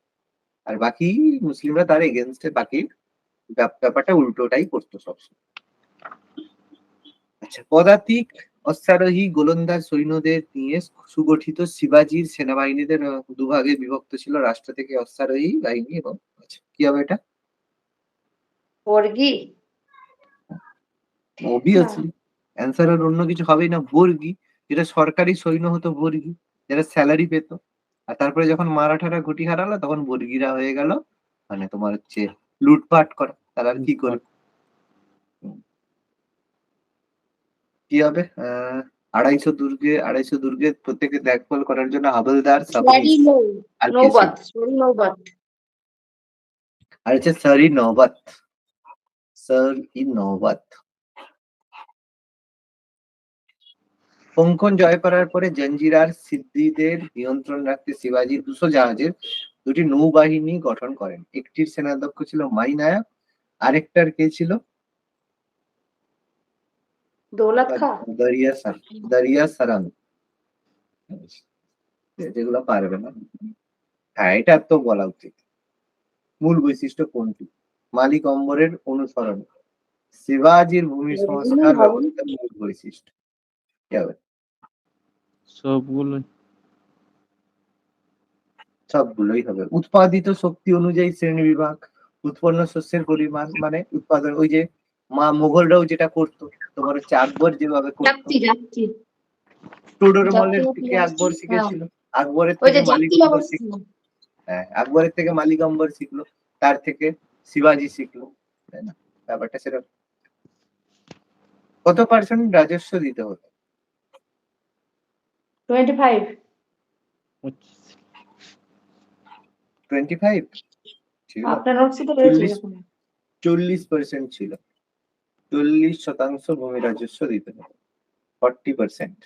আর বাকি মুসলিমরা তার এগেনস্টে বাকি ব্যাপারটা উল্টোটাই করতো সবসময়। আচ্ছা, পদাতিক অশ্বারোহী গোলন্দাজ সৈন্যদের নিয়ে সুগঠিত শিবাজির সেনাবাহিনীদের দুভাগে বিভক্ত ছিল, রাষ্ট্র থেকে অশ্বারোহী বাহিনী এবং আচ্ছা, কি হবে এটা? বর্গি অবভিয়াসলি অ্যান্সার আর অন্য কিছু হবেই না, বর্গি। যেটা সরকারি সৈন্য হতো বর্গি, যারা স্যালারি পেত। আর তারপরে যখন মারাঠারা ঘুটি হারালো তখন বর্গিরা হয়ে গেল মানে তোমার হচ্ছে লুটপাট করা, তারা আর কি করবে। কি হবে? 250 দুর্গে প্রত্যেকে দেখভাল করার জন্য হাবলদার, সাবনিস আর কে ছিল? নৌবত সরি নৌবত আর হচ্ছে সারি নওবত, নওবত। কোঙ্কণ জয় করার পরে জঞ্জিরার সিদ্দিদের নিয়ন্ত্রণ রাখতে শিবাজি 200 জাহাজের দুটি নৌবাহিনী গঠন করেন। একটির সেনাধ্যক্ষ ছিল মাইনায়ক, আরেকটার কে ছিল? দৌলত খা দরিয়া সারাং। যেগুলো পারবে না, হ্যাঁ এটা তো বলা উচিত। মূল বৈশিষ্ট্য কোনটি? মালিক অম্বরের অনুসরণ, শিবাজির ভূমি সংস্কার ব্যবস্থা মূল বৈশিষ্ট্য। কি হবে? সবগুলো সবগুলোই হবে। উৎপাদিত শক্তি অনুযায়ী শ্রেণী বিভাগ, উৎপন্ন শস্যের পরিমাণ মানে উৎপাদন, ওই যে মোগলরাও যেটা করতো, তোমার হচ্ছে আকবর যেভাবে করতো, টোডরমলের থেকে আকবর শিখেছিল, আকবরের থেকে মালিক অম্বর শিখলো, হ্যাঁ আকবরের থেকে মালিক অম্বর শিখলো, তার থেকে শিবাজি শিখলো, তাই না? ব্যাপারটা সেরকম। কত পার্সেন্ট রাজস্ব দিতে হতো? 25 25 ছিল, আপনার নোটসে তো রয়েছে এরকম। 40% ছিল। 40% ভূমি রাজস্ব দিতে হবে, 40%।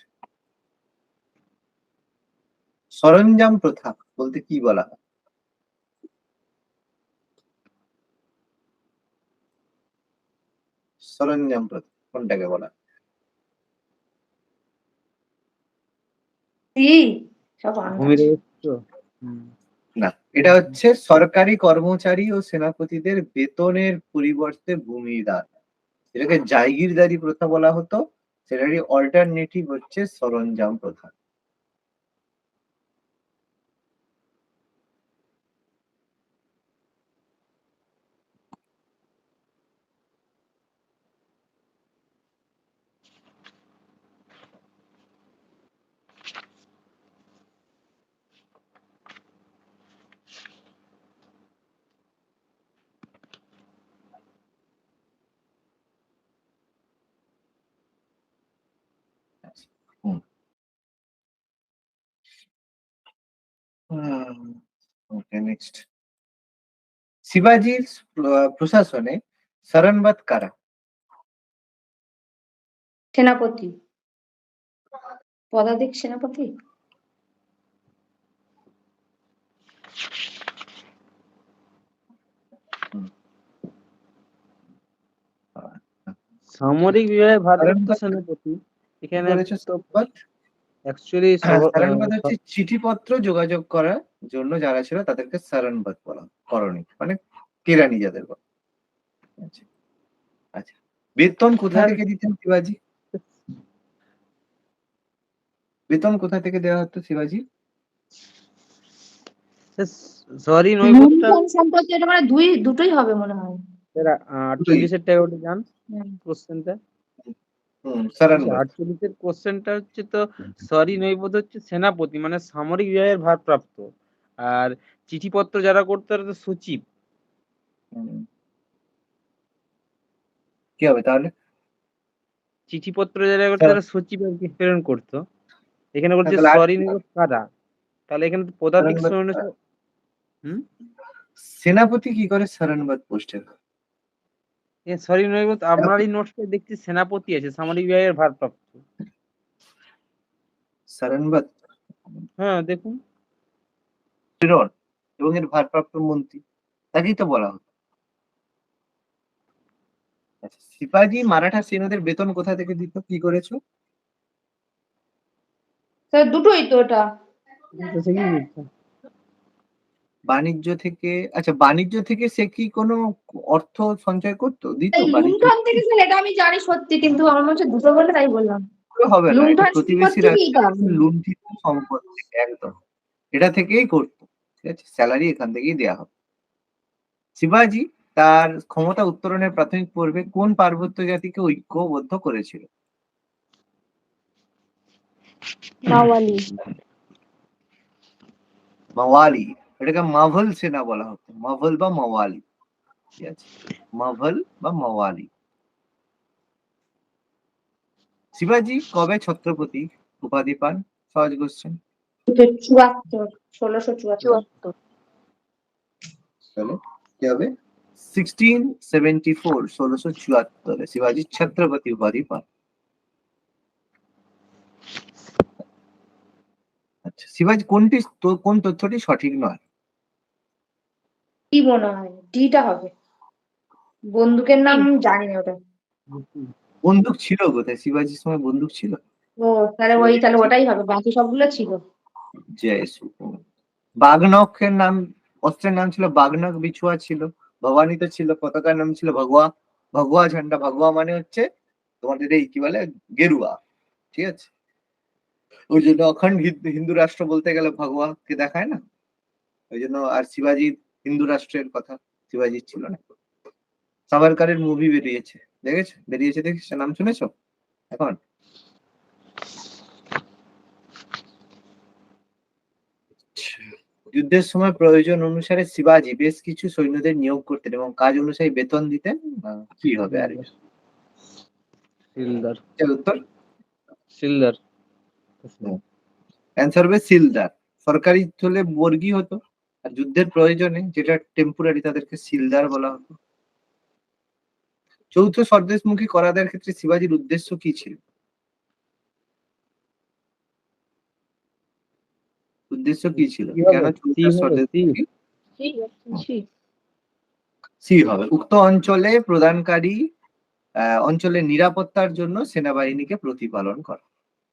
সরঞ্জাম প্রথা বলতে কি বলা হয়? সরঞ্জাম প্রথা কোনটাকে বলা হয়? সব ভূমির আন্দাজ। রাজস্ব। না, এটা হচ্ছে সরকারি কর্মচারী ও সেনাপতিদের বেতনের পরিবর্তে ভূমি দান, এটাকে জায়গিরদারি প্রথা বলা হতো। সেটারই অল্টারনেটিভ হচ্ছে সরঞ্জাম প্রথা। ওকে, নেক্সট। শিবাজির প্রশাসনে সরণবাদ কারা? সেনাপতি পদাতিক সেনাপতি সামরিক বিভাগের ভারপ্রাপ্ত সেনাপতি। এখানে অ্যাকচুয়ালি সারণবাদ হচ্ছে চিঠিপত্র যোগাযোগ করার জন্য যারা ছিল তাদেরকে সারণবাদ বলা, করণী মানে কেরানি যাদের বলে। আচ্ছা, বেতন কোথা থেকে দিতেন শিবাজি? বেতন কোথা থেকে দেওয়া হতো শিবাজি? সরি নৈবতটা সম্পর্কে এটা মানে দুটোই হবে মনে হয়। 48-এর টাকা ওটা জান কোশ্চেনটা। সারণবাদ 48-এর কোশ্চেনটা হচ্ছে তো সরি নৈবত হচ্ছে সেনাপতি মানে সামরিক বিভাগের ভারপ্রাপ্ত, আর চিঠিপত্র যারা করতো তারা তো সচিব। কি হবে তাহলে? চিঠিপত্র যারা করতো তারা সচিব আর কি প্রেরণ করতো। এখানে বলছে সরি নৈবত কারা, তাহলে এখানে তো পদাতিক সৈন্য। সেনাপতি কি করে সারণবাদ পোস্টের? সরি নৈবত আপনারই নোটসে দেখছি সেনাপতি আছে, সামরিক বিভাগের ভারপ্রাপ্ত। সারণবাদ হ্যাঁ দেখুন। প্রেরণ এবং এর ভারপ্রাপ্ত মন্ত্রী, তাকেই তো বলা হতো। আচ্ছা, শিবাজি মারাঠা সৈন্যদের বেতন কোথা থেকে দিত, কি করেছো? স্যার দুটোই তো ওটা। এটা থেকেই দিত। বাণিজ্য থেকে। আচ্ছা, বাণিজ্য থেকে সে কি কোনো অর্থ সঞ্চয় করতো, দিত এই বাণিজ্য? লুণ্ঠন থেকে স্যার এটা আমি জানি সত্যি, কিন্তু আমার মনে হচ্ছে দুটো বলে তাই বললাম। হবে না, এটা লুণ্ঠন প্রতিবেশী সম্পত্তি কি রাজ্যের লুণ্ঠিত সম্পদ থেকে, একদম এটা থেকেই করতো। ঠিক আছে, স্যালারি এখান থেকেই দেওয়া হবে। শিবাজি তার ক্ষমতা উত্তরণের প্রাথমিক পর্বে কোন পার্বত্য জাতিকে ঐক্যবদ্ধ করেছিল? মাওয়ালি। মাওয়ালি। এটাকে মাভল সেনা বলা হতো, মাভল বা মাওয়ালি। ঠিক আছে, মাভল বা মাওয়ালি। শিবাজি কবে ছত্রপতি উপাধি পান? সহজ কোশ্চেন। 74, 1674। তাহলে কি হবে? 1674, 1674 শিবাজি ছত্রপতি উপাধি পান। আচ্ছা, শিবাজি কোন তথ্যটি সঠিক নয়? কি মনে হয় ডিটা হবে? বন্দুকের নাম জানি না ওটা। বন্দুক ছিল কোথায়? শিবাজির সময় বন্দুক ছিল? ও তাহলে ওটাই হবে, বাকি সবগুলো ছিল। জয় সুকুমার। বাঘনখের নাম, অস্ত্রের নাম ছিল বাঘনখ, বিছুয়া ছিল, ভবানীতে ছিল, পতাকার নাম ছিল ভগওয়া। ভগওয়া ঝান্ডা, ভগওয়া মানে হচ্ছে তোমাদের এই কি বলে, গেরুয়া। ঠিক আছে, ওই জন্য অখণ্ড হিন্দু রাষ্ট্র বলতে গেলে ভগওয়াকে দেখায় না, ওই জন্য। আর শিবাজির হিন্দু রাষ্ট্রের কথা শিবাজির ছিল না। সাভারকারের মুভি বেরিয়েছে, দেখেছো, নাম শুনেছো এখন? যুদ্ধের সময় প্রয়োজন অনুসারে শিবাজি বেশ কিছু সৈন্যদের নিয়োগ করতেন এবং কাজ অনুসারে বেতন দিতেন। কি হবে আর এটা? সিলদার। এর উত্তর সিলদার। অ্যান্সার হবে সিলদার। সরকারি হলে বর্গী হতো, আর যুদ্ধের প্রয়োজনে যেটা টেম্পোরারি তাদেরকে সিলদার বলা হতো। চৌথ স্বদেশমুখী করাদের ক্ষেত্রে শিবাজির উদ্দেশ্য কি ছিল? উদ্দেশ্য কি ছিল? কি হবে? কেন সি চৌথ হবে, সি। স্বদেশমুখী? সি হবে, উক্ত অঞ্চলে প্রদানকারী অঞ্চলের নিরাপত্তার জন্য সেনাবাহিনীকে প্রতিপালন করা।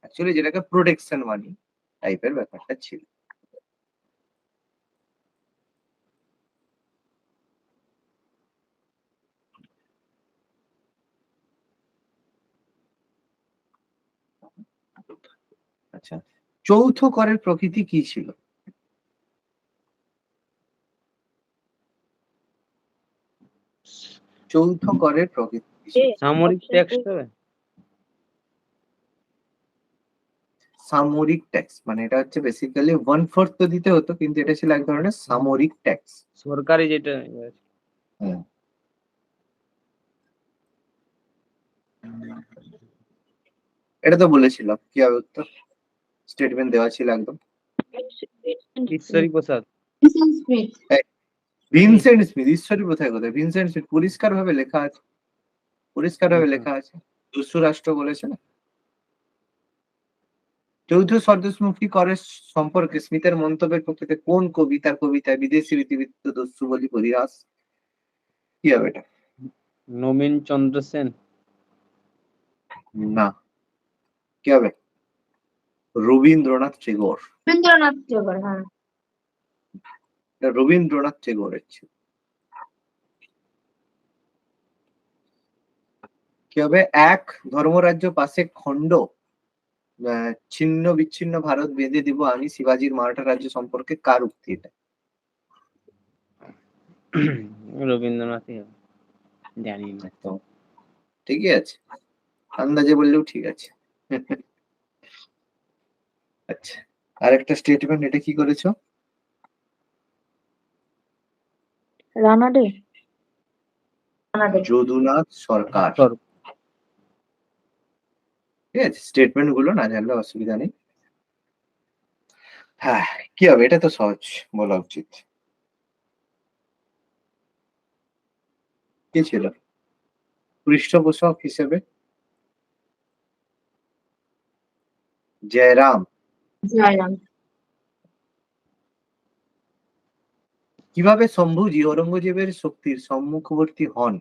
অ্যাকচুয়ালি যেটাকে প্রোটেকশন মানি টাইপের ব্যাপারটা ছিল। আচ্ছা, চৌথ করের প্রকৃতি কি ছিল? চৌথ করের প্রকৃতি কি ছিল? সামরিক ট্যাক্স হবে। সামরিক ট্যাক্স মানে এটা হচ্ছে বেসিক্যালি 1/4 তো দিতে হতো, কিন্তু এটা ছিল এক ধরনের সামরিক ট্যাক্স। সরকারি যেটা। এটা তো বলেছিলাম, কি হবে উত্তর? স্টেটমেন্ট দেওয়া ছিল একদম। Ishwari Prasad. Smith. Vincent Smith. Ishwari কোথায় কোথায়? ভিনসেন্ট স্মিথ পরিষ্কার ভাবে লেখা আছে, পরিষ্কার ভাবে লেখা আছে, দস্যু রাষ্ট্র বলেছে না। চৌথ স্বদেশমুখী করের সম্পর্কে স্মিথের মন্তব্যের পক্ষে কোন কবিতায় বিদেশি রীতিবৃত্ত দস্যু বলি পরিহাস? কি হবে এটা? নবীন চন্দ্র সেন। না, কি হবে? রবীন্দ্রনাথ টেগোর। রবীন্দ্রনাথ ঠাকুর, হ্যাঁ। এটা রবীন্দ্রনাথ টেগোরের ছিল। কি হবে? এক ধর্মরাজ্য পাশে খণ্ড, ছিন্ন বিচ্ছিন্ন ভারত বেঁধে দিব আমি, শিবাজির মারাঠা রাজ্য সম্পর্কে কার উক্তি এটা? রবীন্দ্রনাথই হবে, জানি না। তো ঠিকই আছে, আন্দাজে বললেও ঠিক আছে। আচ্ছা, আরেকটা স্টেটমেন্ট, এটা কি করেছো? রানাডে। যদুনাথ সরকার। ঠিক আছে, স্টেটমেন্ট গুলো না জানলে অসুবিধা নেই। হ্যাঁ, কি হবে? এটা তো সহজ বলা উচিত। কি ছিল পৃষ্ঠপোষক হিসেবে? জয়রাম। জয়রাম। কিভাবে শম্ভুজি ঔরঙ্গজেবের শক্তির সম্মুখবর্তী হন?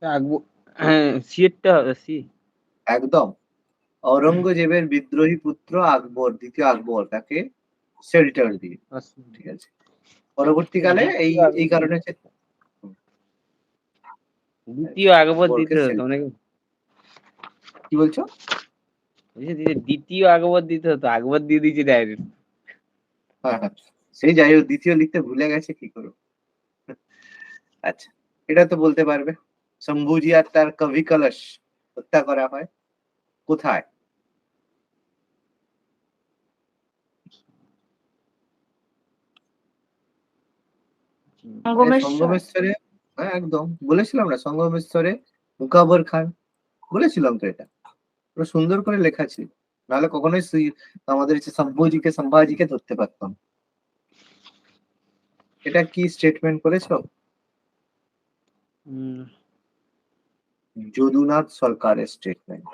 আকবর, হ্যাঁ সিএরটা হবে সি। একদম। ঔরঙ্গজেবের বিদ্রোহী পুত্র আকবর, দ্বিতীয় আকবর তাকে শেল্টার দিয়ে, ঠিক আছে। পরবর্তীকালে এই কারণে হচ্ছে দ্বিতীয় আকবর আকবরকে দিতে হতো shelter- অনেক। কি বলছো? দ্বিতীয় আকবর দিতে হতো, আকবর দিয়ে দিয়েছে ডাইরেক্ট। হ্যাঁ হ্যাঁ, সেই যাই হোক, দ্বিতীয় লিখতে ভুলে গেছে, কি করবো। আচ্ছা, এটা তো বলতে পারবে। শম্ভুজি আর তার কবি কলস হত্যা করা হয় কোথায়? সঙ্গমেশ্বরে। হ্যাঁ একদম, বলেছিলাম না, সঙ্গমেশ্বরে মুকাবর খান, বলেছিলাম তো এটা। পুরো সুন্দর করে লেখা ছিল, নাহলে কখনোই আমাদের হচ্ছে সম্ভাজিকে ধরতে পারতাম। এটা কি স্টেটমেন্ট করেছো? যদুনাথ সরকারের স্টেটমেন্ট।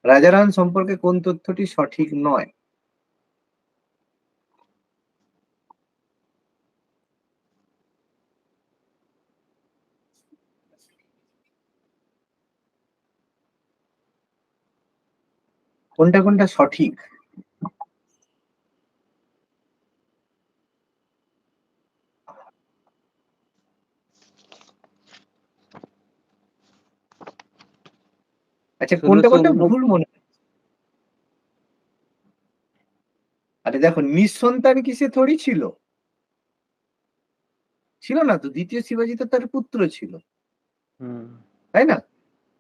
রাজারাম সম্পর্কে কোন তথ্যটি সঠিক নয়? কোনটা কোনটা সঠিক? আচ্ছা, কোনটা কোনটা ভুল মনে হয়? আরে দেখো, নিঃসন্তান কি সে থোড়ি ছিল? ছিল না তো, দ্বিতীয় শিবাজি তো তার পুত্র ছিল, তাই না?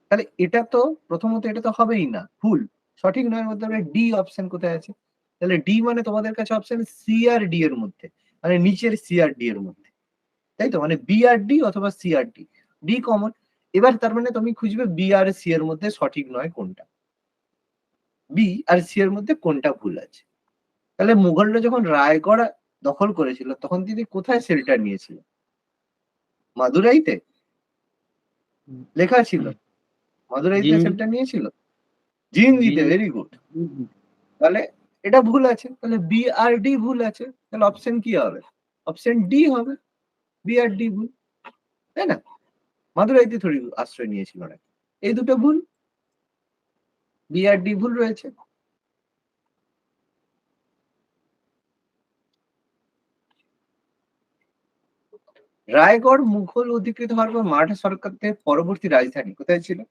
তাহলে এটা তো প্রথমত এটা তো হবেই না, ভুল। সঠিক নয় মধ্যে ডি অপশন কোথায় আছে? তাহলে ডি মানে তোমাদের কাছে অপশন সি আর ডি এর মধ্যে, মানে নিচের সি আর ডি এর মধ্যে, তাই তো? মানে বি আর ডি অথবা সি আর ডি, ডি কমন। এবার তার মানে তুমি খুঁজবে বি আর সি এর মধ্যে সঠিক নয় কোনটা, বি আর সি এর মধ্যে কোনটা ভুল আছে। তাহলে মুঘলরা যখন রায়গড় দখল করেছিল তখন তিনি কোথায় শেল্টার নিয়েছিল? মাদুরাইতে লেখা ছিল, মাদুরাইতে শেল্টার নিয়েছিল। জিনজিতে, ভেরি গুড। তাহলে এটা ভুল আছে, তাহলে বি আর ডি ভুল আছে, তাহলে অপশন কি হবে? অপশন ডি হবে, বি আর ডি ভুল, তাই না? মাদুরাইতে থোড়ি আশ্রয় নিয়েছিল না, এই দুটো ভুল, বি আর ডি ভুল রয়েছে। রায়গড় মুঘল অধিকৃত হওয়ার পর মারাঠা সরকারদের পরবর্তী রাজধানী কোথায় ছিল?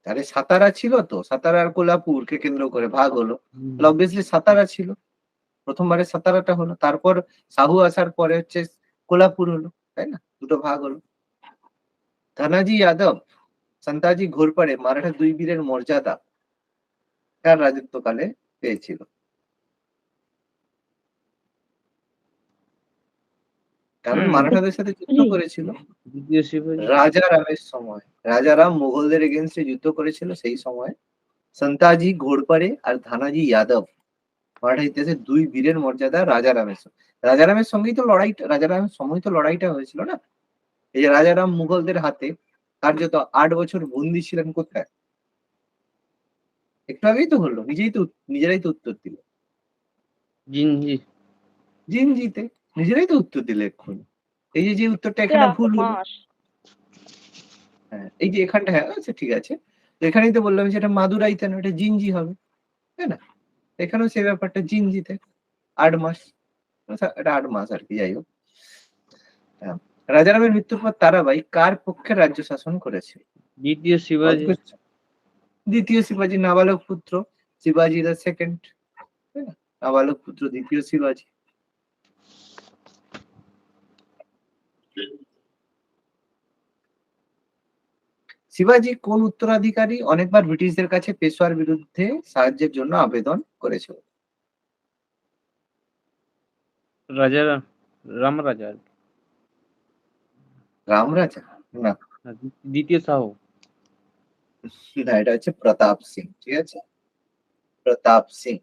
আরে সাতারা ছিল তো, সাতারা আর কোলাপুরকে কেন্দ্র করে ভাগ হলো, তাহলে অবভিয়াসলি সাতারা ছিল, প্রথমবারে সাতারাটা হলো, তারপর সাহু আসার পরে হচ্ছে কোলাপুর হলো, তাই না? দুটো ভাগ হলো। ধনাজি যাদব, সন্তাজি ঘোরপড়ে মারাঠা দুই বীরের মর্যাদা কার রাজত্বকালে পেয়েছিল? কারণ মারাঠাদের সাথে যুদ্ধ করেছিল রাজারামের সময়, রাজারাম মুঘলদের এগেনস্টে যুদ্ধ করেছিল সেই সময়। সন্তাজি ঘোরপড়ে আর ধানাজি যাদব মারাঠা ইতিহাসে দুই বীরের মর্যাদা রাজারামের সঙ্গেই তো লড়াইটা, রাজারামের সময় তো লড়াইটা হয়েছিল না? এই যে রাজারাম মুঘলদের হাতে কার্যত 8 বছর বন্দী ছিলেন কোথায়? একটু আগেই তো হলো, নিজেরাই তো উত্তর দিল, জিনজিতে, নিজেরাই তো উত্তর দিলে এক্ষুনি। এই যে উত্তরটা এখানে ভুল হলো, হ্যাঁ এই যে এখানটা, হ্যাঁ আচ্ছা ঠিক আছে, তো এখানেই তো বললাম যে এটা মাদুরাইতে না, এটা জিনজি হবে, তাই না? এখানেও সেই ব্যাপারটা, জিনজিতে 8 মাস, এটা 8 মাস আর কি, যাই হোক। হ্যাঁ, রাজারামের মৃত্যুর পর তারাবাই কার পক্ষে রাজ্য শাসন করেছে? দ্বিতীয় শিবাজি। দ্বিতীয় শিবাজি, নাবালক পুত্র শিবাজি দ্য সেকেন্ড, নাবালক পুত্র দ্বিতীয় শিবাজি। শিবাজি কোন উত্তরাধিকারী অনেকবার ব্রিটিশদের কাছে পেশোয়ার বিরুদ্ধে সাহায্যের জন্য আবেদন করেছিল? রাজারাম, রামরাজা। রামরাজা না, দ্বিতীয় সাহু। না এটা হচ্ছে প্রতাপ সিং, ঠিক আছে, প্রতাপ সিং।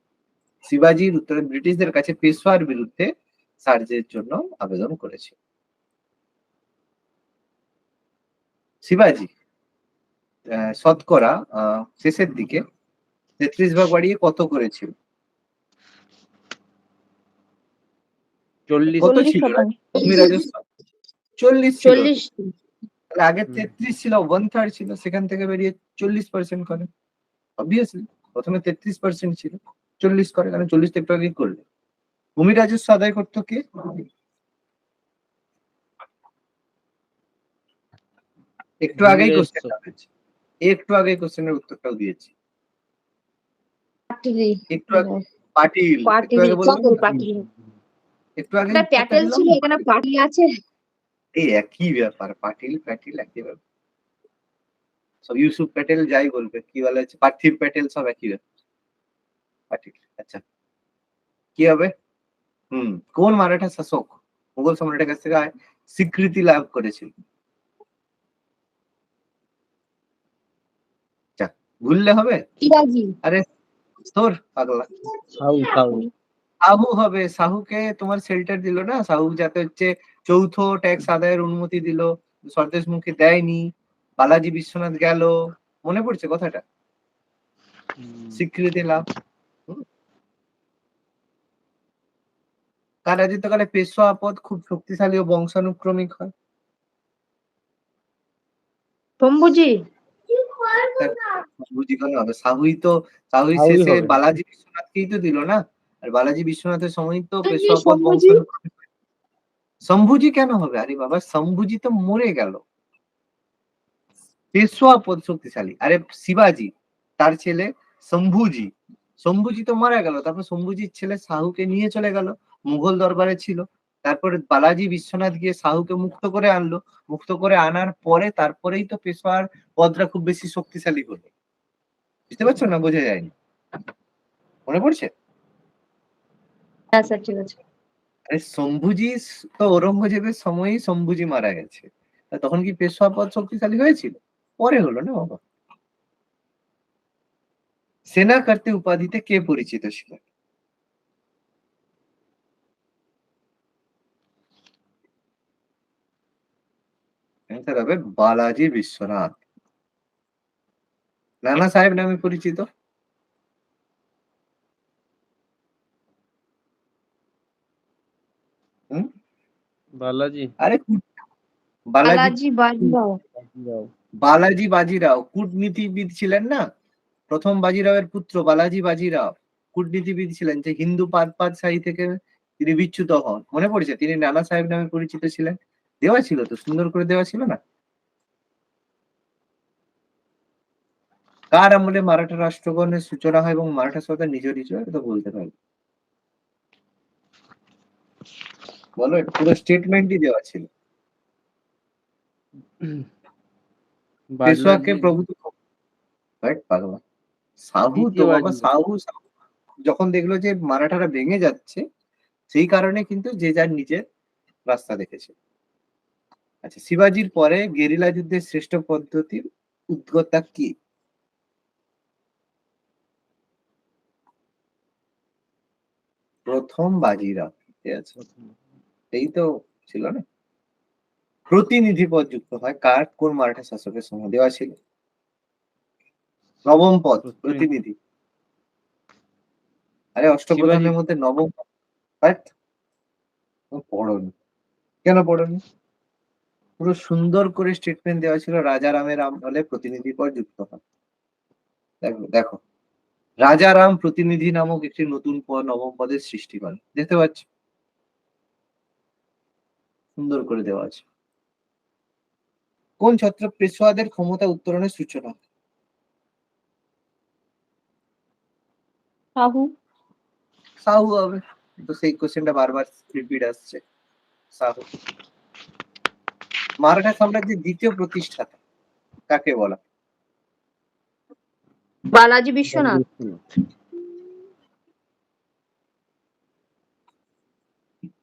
শিবাজির উত্তরে ব্রিটিশদের কাছে পেশোয়ার বিরুদ্ধে সাহায্যের জন্য আবেদন করেছিল শিবাজি। শতকরা শেষের দিকে 33 ভাগ বাড়িয়ে কত করেছিল? 40 কত ছিল ভূমি রাজস্ব? 40 ছিল। 40 তাহলে আগে 33 ছিল, 1/3 ছিল, সেখান থেকে বেরিয়ে 40% করে। অবভিয়াসলি প্রথমে 33% ছিল, 40 করে, কারণ 40 একটু আগে করলে। ভূমি রাজস্ব আদায় করতো কে? একটু আগেই কোশ্চেনটা হয়েছে, একটু আগে কোশ্চেনের উত্তরটাও দিয়েছি। একটু আগে পাটিল, একটু আগে বললাম না? একটু আগে প্যাটেল ছিল, এখানে পাটি আছে। এই একই ব্যাপার, পাটিল প্যাটিল একই ব্যাপার। সব ইউসুফ প্যাটেল যাই বলবে, কি বলা হচ্ছে, পার্থিব প্যাটেল সব একই ব্যাপার। পাটিল। আচ্ছা, কি হবে? কোন মারাঠা শাসক মুঘল সম্রাটের কাছ থেকে স্বীকৃতি লাভ করেছিল? ভুললে হবে? আরে তোর পাগলা, সাহু হবে। সাহুকে তোমার শেল্টার দিল না, সাহু যাতে হচ্ছে চৌথ ট্যাক্স আদায়ের অনুমতি দিল, স্বদেশমুখী দেয়নি, বালাজি বিশ্বনাথ গেল, মনে পড়ছে কথাটা? স্বীকৃতি লাভ। কার রাজত্বকালে পেশোয়া পদ খুব শক্তিশালী ও বংশানুক্রমিক হয়? শম্ভুজি। বুঝি কেন হবে? সাহুই শেষে বালাজি বিশ্বনাথকেই তো দিল না, আর বালাজি বিশ্বনাথের সময় তো পেশোয়া পদ বংশানুক্রমিক। শম্ভুজি কেন হবে? আরে বাবা, শম্ভুজি তো মরে গেল, পেশোয়া পদ শক্তিশালী। আরে শিবাজি, তার ছেলে শম্ভুজি, শম্ভুজি তো মারা গেল, তারপর শম্ভুজির ছেলে সাহুকে নিয়ে চলে গেল, মুঘল দরবারে ছিল। তারপরে বালাজি বিশ্বনাথ গিয়ে সাহুকে মুক্ত করে আনলো, মুক্ত করে আনার পরে তারপরেই তো পেশোয়ার পদটা খুব বেশি শক্তিশালী হলো। বুঝতে পারছো না? বোঝা যায়নি? মনে পড়ছে? হ্যাঁ স্যার, ঠিক আছে। আরে শম্ভুজি তো ঔরঙ্গজেবের সময়ই শম্ভুজি মারা গেছে, তখন কি পেশোয়া পদ শক্তিশালী হয়েছিল? পরে হলো না বাবা। সেনাকর্তে উপাধিতে কে পরিচিত ছিলেন? অ্যান্সার হবে বালাজি বিশ্বনাথ। নানা সাহেব নামে পরিচিত? বালাজি। আরে বালাজি বাজিরাও কূটনীতিবিদ ছিলেন না, প্রথম বাজিরাওয়ের পুত্র বালাজি বাজিরাও কূটনীতিবিদ ছিলেন, যে হিন্দু পাদশাহী থেকে তিনি বিচ্যুত হন। মনে পড়ছে? তিনি নানা সাহেব নামে পরিচিত ছিলেন। দেওয়া ছিল তো, সুন্দর করে দেওয়া ছিল না? কার আমলে মারাঠা রাষ্ট্রগণের সূচনা হয় এবং মারাঠা সরকার নিজ নিজ এটা বলতে পারবে? বলো, এটা পুরো স্টেটমেন্টই দেওয়া ছিল। পেশোয়াকে প্রভূত পাগলা সাহু তো বাবা, সাহু যখন দেখলো যে মারাঠারা ভেঙে যাচ্ছে, সেই কারণে কিন্তু যে যার নিজের রাস্তা দেখেছে। আচ্ছা, শিবাজির পরে গেরিলা যুদ্ধের শ্রেষ্ঠ পদ্ধতির উদ্যোক্তা কি? প্রথম বাজিরাও। ঠিক আছে, এই তো ছিল না? প্রতিনিধি পদ যুক্ত হয় কার, কোন মারাঠা শাসকের সময় দেওয়া ছিল? নবম পদ প্রতিনিধি। আরে অষ্টপ্রধানের মধ্যে নবম পদ। পড়নি? কেন পড়নি? পুরো সুন্দর করে স্টেটমেন্ট দেওয়া ছিল, রাজারামের আমলে প্রতিনিধি পদ যুক্ত হয়। দেখো দেখো, রাজারাম প্রতিনিধি নামক একটি নতুন পদ নবম পদের সৃষ্টি করেন। দেখতে পাচ্ছ, সুন্দর করে দেওয়া আছে। কোন ছত্র পেশোয়াদের ক্ষমতা উত্তরণের সূচনা? সাহু। সাহু হবে, তো সেই কোশ্চেনটা বারবার রিপিট আসছে। সাহু। মারাঠা সাম্রাজ্যের দ্বিতীয় প্রতিষ্ঠাতা কাকে বলা? বালাজি বিশ্বনাথ।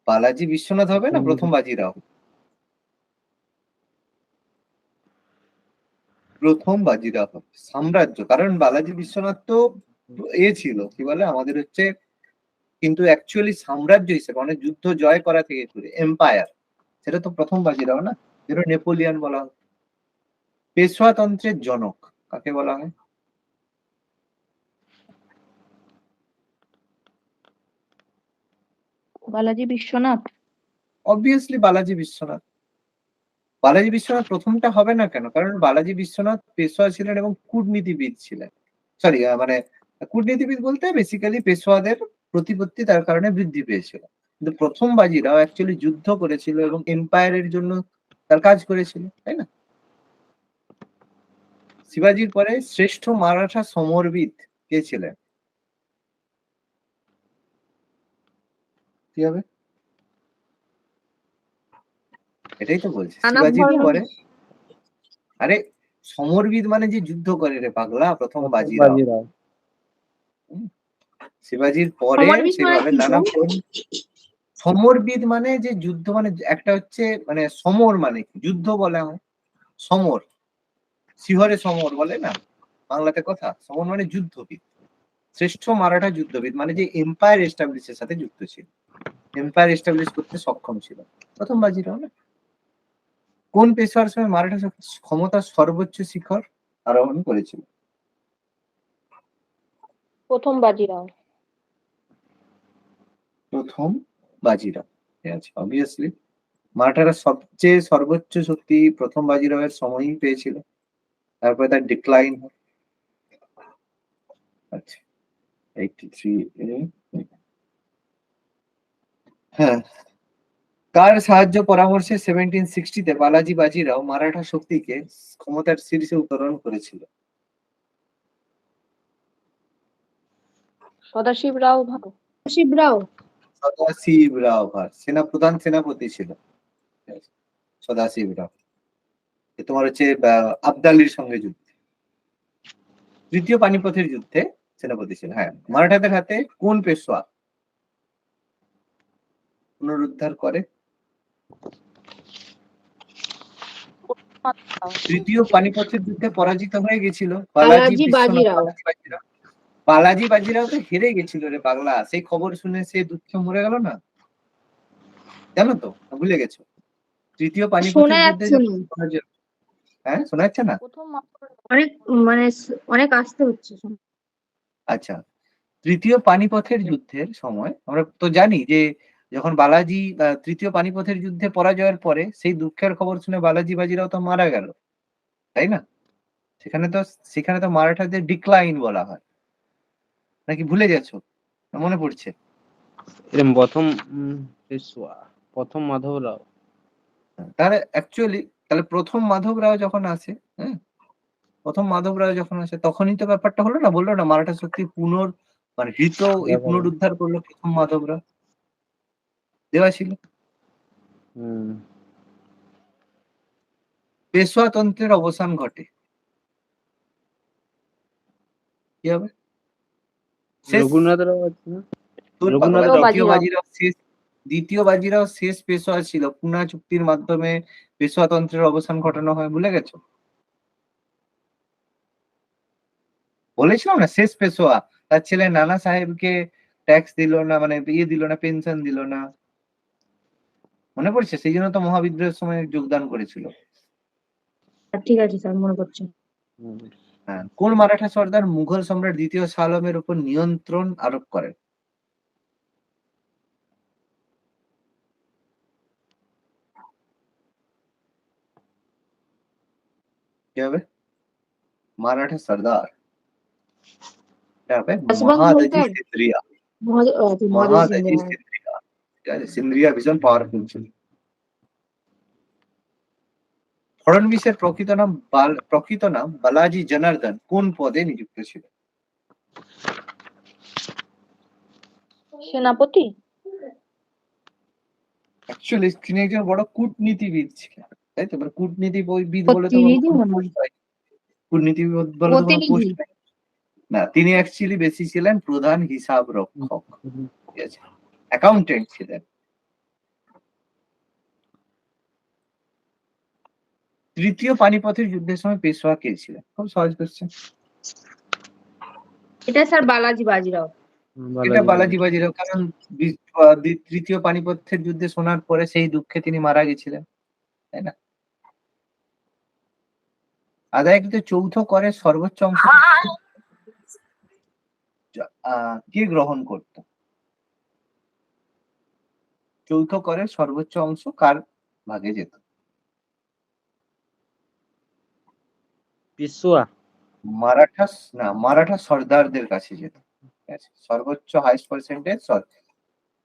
বালাজি বিশ্বনাথ হবে না প্রথম বাজিরাও? প্রথম বাজিরাও হবে সাম্রাজ্য, কারণ বালাজি বিশ্বনাথ তো ছিল কি বলে আমাদের হচ্ছে, কিন্তু অ্যাকচুয়ালি সাম্রাজ্য হিসেবে অনেক যুদ্ধ জয় করা থেকে ঘুরে এম্পায়ার, সেটা তো প্রথম বাজিরাও না, যেটা নেপোলিয়ান বলা হয়। পেশোয়া তন্ত্রের জনক কাকে বলা হয়? বালাজি বিশ্বনাথ। অবভিয়াসলি বালাজি বিশ্বনাথ। বালাজি বিশ্বনাথ প্রথমটা হবে না কেন? কারণ বালাজি বিশ্বনাথ পেশোয়া ছিলেন এবং কূটনীতিবিদ ছিলেন। সরি মানে কূটনীতিবিদ বলতে বেসিক্যালি পেশোয়াদের প্রতিপত্তি তার কারণে বৃদ্ধি পেয়েছিল। কিন্তু প্রথম বাজিরাও অ্যাকচুয়ালি যুদ্ধ করেছিল এবং এম্পায়ারের জন্য তার কাজ করেছিল, তাই না? শিবাজির পরে শ্রেষ্ঠ মারাঠা সমরবিদ কে ছিলেন? কি হবে? এটাই তো বলছি, শিবাজির পরে। আরে সমরবিদ মানে যে যুদ্ধ করে রে পাগলা, প্রথম বাজিরাও। বাজিরাও। শিবাজির পরে সমরবিদ মানে সেভাবে কি? নানা সমরবিদ মানে যে যুদ্ধ, মানে একটা হচ্ছে মানে সমর মানে কি? যুদ্ধ বলা হয় সমর, শিহরে সমর বলে না বাংলাতে কথা। সমর মানে যুদ্ধবিদ। শ্রেষ্ঠ মারাঠা যুদ্ধবিদ মানে যে এম্পায়ার এস্টাবলিশের সাথে যুক্ত ছিল, এম্পায়ার এস্টাবলিশ করতে সক্ষম ছিল, প্রথম বাজিরাও না? কোন পেশোয়ার সময় মারাঠা ক্ষমতার সর্বোচ্চ শিখর আরোহণ করেছিল? প্রথম বাজিরাও। প্রথম বাজিরাও, ঠিক আছে। অবভিয়াসলি মারাঠারা সবচেয়ে সর্বোচ্চ শক্তি প্রথম বাজিরাওয়ের সময়ই পেয়েছিল, তারপরে তার ডিক্লাইন। আচ্ছা 83 হ্যাঁ। কার সাহায্য পরামর্শে 1760-তে বালাজি বাজিরাও মারাঠা শক্তিকে ক্ষমতার শীর্ষে উত্তোলন করেছিল? সদাশিব রাও ভারত। সদাশিব রাও। সদাশিব রাও ভাট প্রধান সেনাপতি ছিল সদাশিব রাও। তোমার হচ্ছে আবদালির সঙ্গে যুদ্ধে, তৃতীয় পানিপথের যুদ্ধে সেনাপতি ছিল। হ্যাঁ, মারাঠাদের হাতে কোন পেশোয়া পুনরুদ্ধার করে? তৃতীয় পানিপথের যুদ্ধে পরাজিত হয়ে গেছিল বালাজি বাজিরাও। বালাজি বাজিরাও তো হেরে গেছিল রে পাগলা, সেই খবর শুনে সে দুঃখে মরে গেল না, জানো তো? ভুলে গেছো? তৃতীয় পানিপথের যুদ্ধে হ্যাঁ, শোনা যাচ্ছে না? অনেক মানে অনেক আসতে হচ্ছে। আচ্ছা, তৃতীয় পানিপথের যুদ্ধের সময় আমরা তো জানি যে যখন বালাজি তৃতীয় পানিপথের যুদ্ধে পরাজয়ের পরে সেই দুঃখের খবর শুনে বালাজি বাজিরাও তো মারা গেল, তাই না? সেখানে তো মারাঠাদের ডিক্লাইন বলা হয়, নাকি ভুলে গেছো? মনে পড়ছে? এরকম পেশোয়া প্রথম মাধবরাও। তাহলে অ্যাকচুয়ালি তাহলে প্রথম মাধব রাও যখন আসে, হ্যাঁ, প্রথম মাধব রাও যখন আসে তখনই তো ব্যাপারটা হলো না, বললো না মারাঠা শক্তি মানে পুনরুদ্ধার করলো প্রথম মাধব রাও, দেওয়া ছিল। পেশোয়া তন্ত্রের অবসান ঘটে কি হবে? রঘুনাথ রাও আছে না? দ্বিতীয় বাজিরাও শেষ পেশোয়া ছিল, পুনা চুক্তির মাধ্যমে পেশোয়া তন্ত্রের অবসান ঘটানো হয়, ভুলে গেছো? বলেছিলাম না শেষ পেশোয়া, তার ছেলে নানা সাহেবকে ট্যাক্স দিল না, মানে দিল না, পেনশন দিল না, মনে পড়ছে? সেই জন্য তো মহাবিদ্রোহের সময় যোগদান করেছিল। ঠিক আছে স্যার, মনে পড়ছে। হ্যাঁ, কোন মারাঠা সর্দার মুঘল সম্রাট দ্বিতীয় শাহ আলমের উপর নিয়ন্ত্রণ আরোপ করেন? কি হবে? মারাঠা সর্দার মহাদজি সিন্দ্রিয়া। মহাদজি সিন্দ্রিয়া, ঠিক আছে। সিন্দ্রিয়া ভীষণ পাওয়ারফুল ছিল। ফড়নবিসের প্রকৃত নাম বালাজি জনার্দন কোন পদে নিযুক্ত ছিল? সেনাপতি। অ্যাকচুয়ালি তিনি একজন বড় কূটনীতিবিদ ছিলেন, তাই তো? কূটনীতিবিদ বলে তো কূটনীতিবিদ বলে তো কোনো পোস্ট নাই না। তিনি অ্যাকচুয়ালি বেশি ছিলেন প্রধান হিসাব রক্ষক, ঠিক আছে, অ্যাকাউন্টেন্ট ছিলেন। তৃতীয় পানিপথের যুদ্ধের সময় পেশোয়া কে ছিলেন? খুব সহজ কোশ্চেন। এটা স্যার বালাজি বাজিরাও। এটা বালাজি বাজিরাও, কারণ তৃতীয় পানিপথের যুদ্ধে শোনার পরে সেই দুঃখে তিনি মারা গেছিলেন, তাই না? আদায়কৃত চৌথ করের সর্বোচ্চ অংশ কে গ্রহণ করত? চৌথ করের সর্বোচ্চ অংশ কার ভাগে যেত? পেশোয়া। মারাঠা সর্দারদের কাছে যেত। ঠিক আছে, সর্বোচ্চ হাইস্ট পার্সেন্টেজ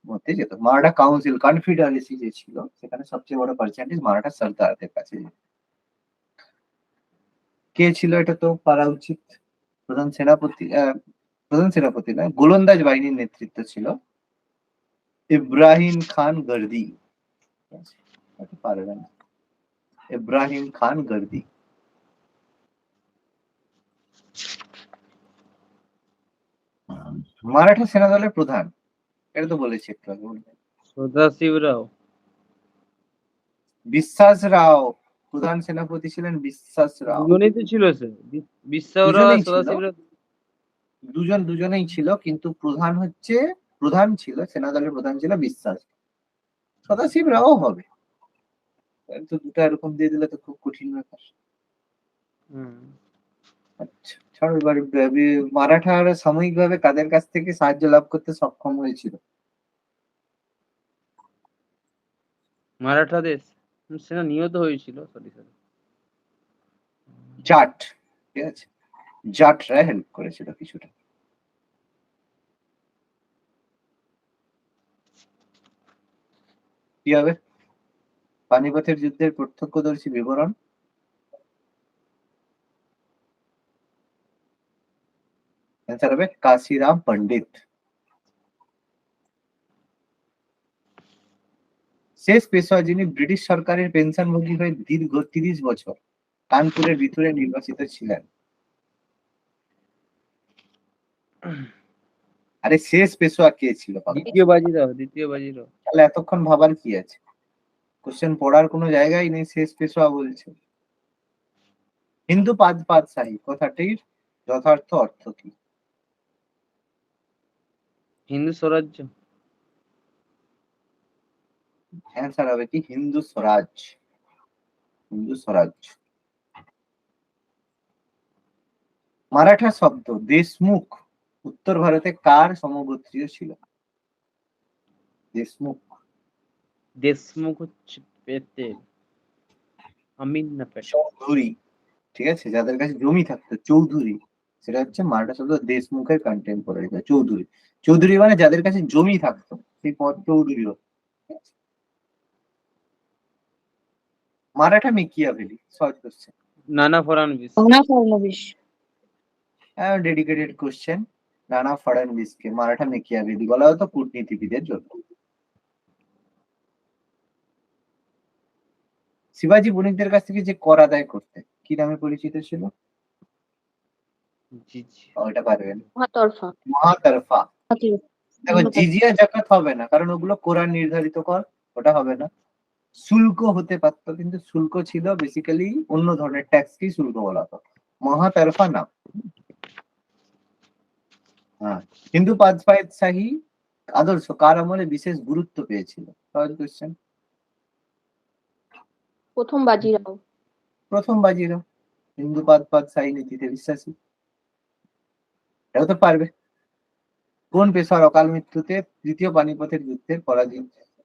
মধ্যে যেত। মারাঠা কাউন্সিল কনফেডারেসি যে ছিল সেখানে সবচেয়ে বড় পার্সেন্টেজ মারাঠা সর্দারদের কাছে যেত। কে ছিল এটা তো পারা উচিত। প্রধান সেনাপতি নয়, গোলন্দাজ বাহিনীর নেতৃত্ব ছিল ইব্রাহিম খান গর্দি। পারবেন ইব্রাহিম খান গর্দি। মারাঠা সেনাদলের প্রধান, এটা তো বলেছি একটু আগে। সদাশিব রাও। বিশ্বাস রাও প্রধান সেনাপতি ছিলেন। বিশ্বাস রাও দুজনেই তো ছিল স্যার, বিশ্বাস রাও আর সদাশিব রাও। দুজনেই ছিল, কিন্তু প্রধান ছিল সেনাদলের প্রধান ছিল বিশ্বাস। সদাশিব রাও হবে, তো দুটো এরকম দিয়ে দিলে তো খুব কঠিন ব্যাপার। আচ্ছা ছাড়ো, এবার মারাঠারা সাময়িকভাবে কাদের কাছ থেকে সাহায্য লাভ করতে সক্ষম হয়েছিল? মারাঠাদের সেনা নিহত হয়েছিল। জাট, ঠিক আছে, জাটরা হেল্প করেছিল কিছুটা। কি হবে? পানিপথের যুদ্ধের প্রত্যক্ষদর্শী বিবরণ। অ্যান্সার হবে কাশিরাম পণ্ডিত। শেষ পেশোয়া যিনি ব্রিটিশ সরকারের পেনশনভোগী হয়ে দীর্ঘ 30 বছর কানপুরের ভিতরে নির্বাসিত ছিলেন। আরে শেষ পেশোয়া কে ছিল? দ্বিতীয় বাজিরাও। তাহলে এতক্ষণ ভাবার কি আছে? কোশ্চেন পড়ার কোনো জায়গায় নেই, শেষ পেশোয়া বলছে। হিন্দু পাদশাহী কথাটির যথার্থ অর্থ কি? হিন্দু স্বরাজ্য। অ্যান্সার হবে কি হিন্দু স্বরাজ। হিন্দু স্বরাজ। মারাঠা শব্দ দেশমুখ উত্তর ভারতে কার সমগোত্রীয় ছিল? দেশমুখ হচ্ছে পেটেল, আমিন না পেটেল। চৌধুরী, ঠিক আছে, যাদের কাছে জমি থাকতো চৌধুরী, সেটা হচ্ছে মারাঠা শব্দ দেশমুখের কন্টেম্পোরারি। চৌধুরী মানে যাদের কাছে জমি থাকতো, সেই পদ চৌধুরী হতো। মারাঠা মেকিয়াভেলি সহজ কোশ্চেন। নানা ফড়নবিস। Dedicated question. নানা ফড়নবিসকে মারাঠা মেকিয়াভেলি বলা হতো কূটনীতিবিদের জন্য। শিবাজি বণিকদের কাছ থেকে যে কর আদায় করতে কি নামে পরিচিত ছিল? ওটা পারবেন, মহাতরফা। দেখো জিজিয়া জাকাত হবে না, কারণ ওগুলো কোরআন নির্ধারিত কর, ওটা হবে না। শুল্ক হতে পারতো, কিন্তু শুল্ক ছিল বেসিক্যালি অন্য ধরনের ট্যাক্সকেই শুল্ক বলা হতো। মহাতরফা নাম। হ্যাঁ, হিন্দু পাদশাহী আদর্শ কার আমলে বিশেষ গুরুত্ব পেয়েছিল? সহজ কোশ্চেন। প্রথম বাজিরাও হিন্দু পাদশাহী নীতিতে বিশ্বাসী। এটাও তো পারবে। কোন পেশার অকাল মৃত্যুতে তৃতীয় পানিপথের যুদ্ধের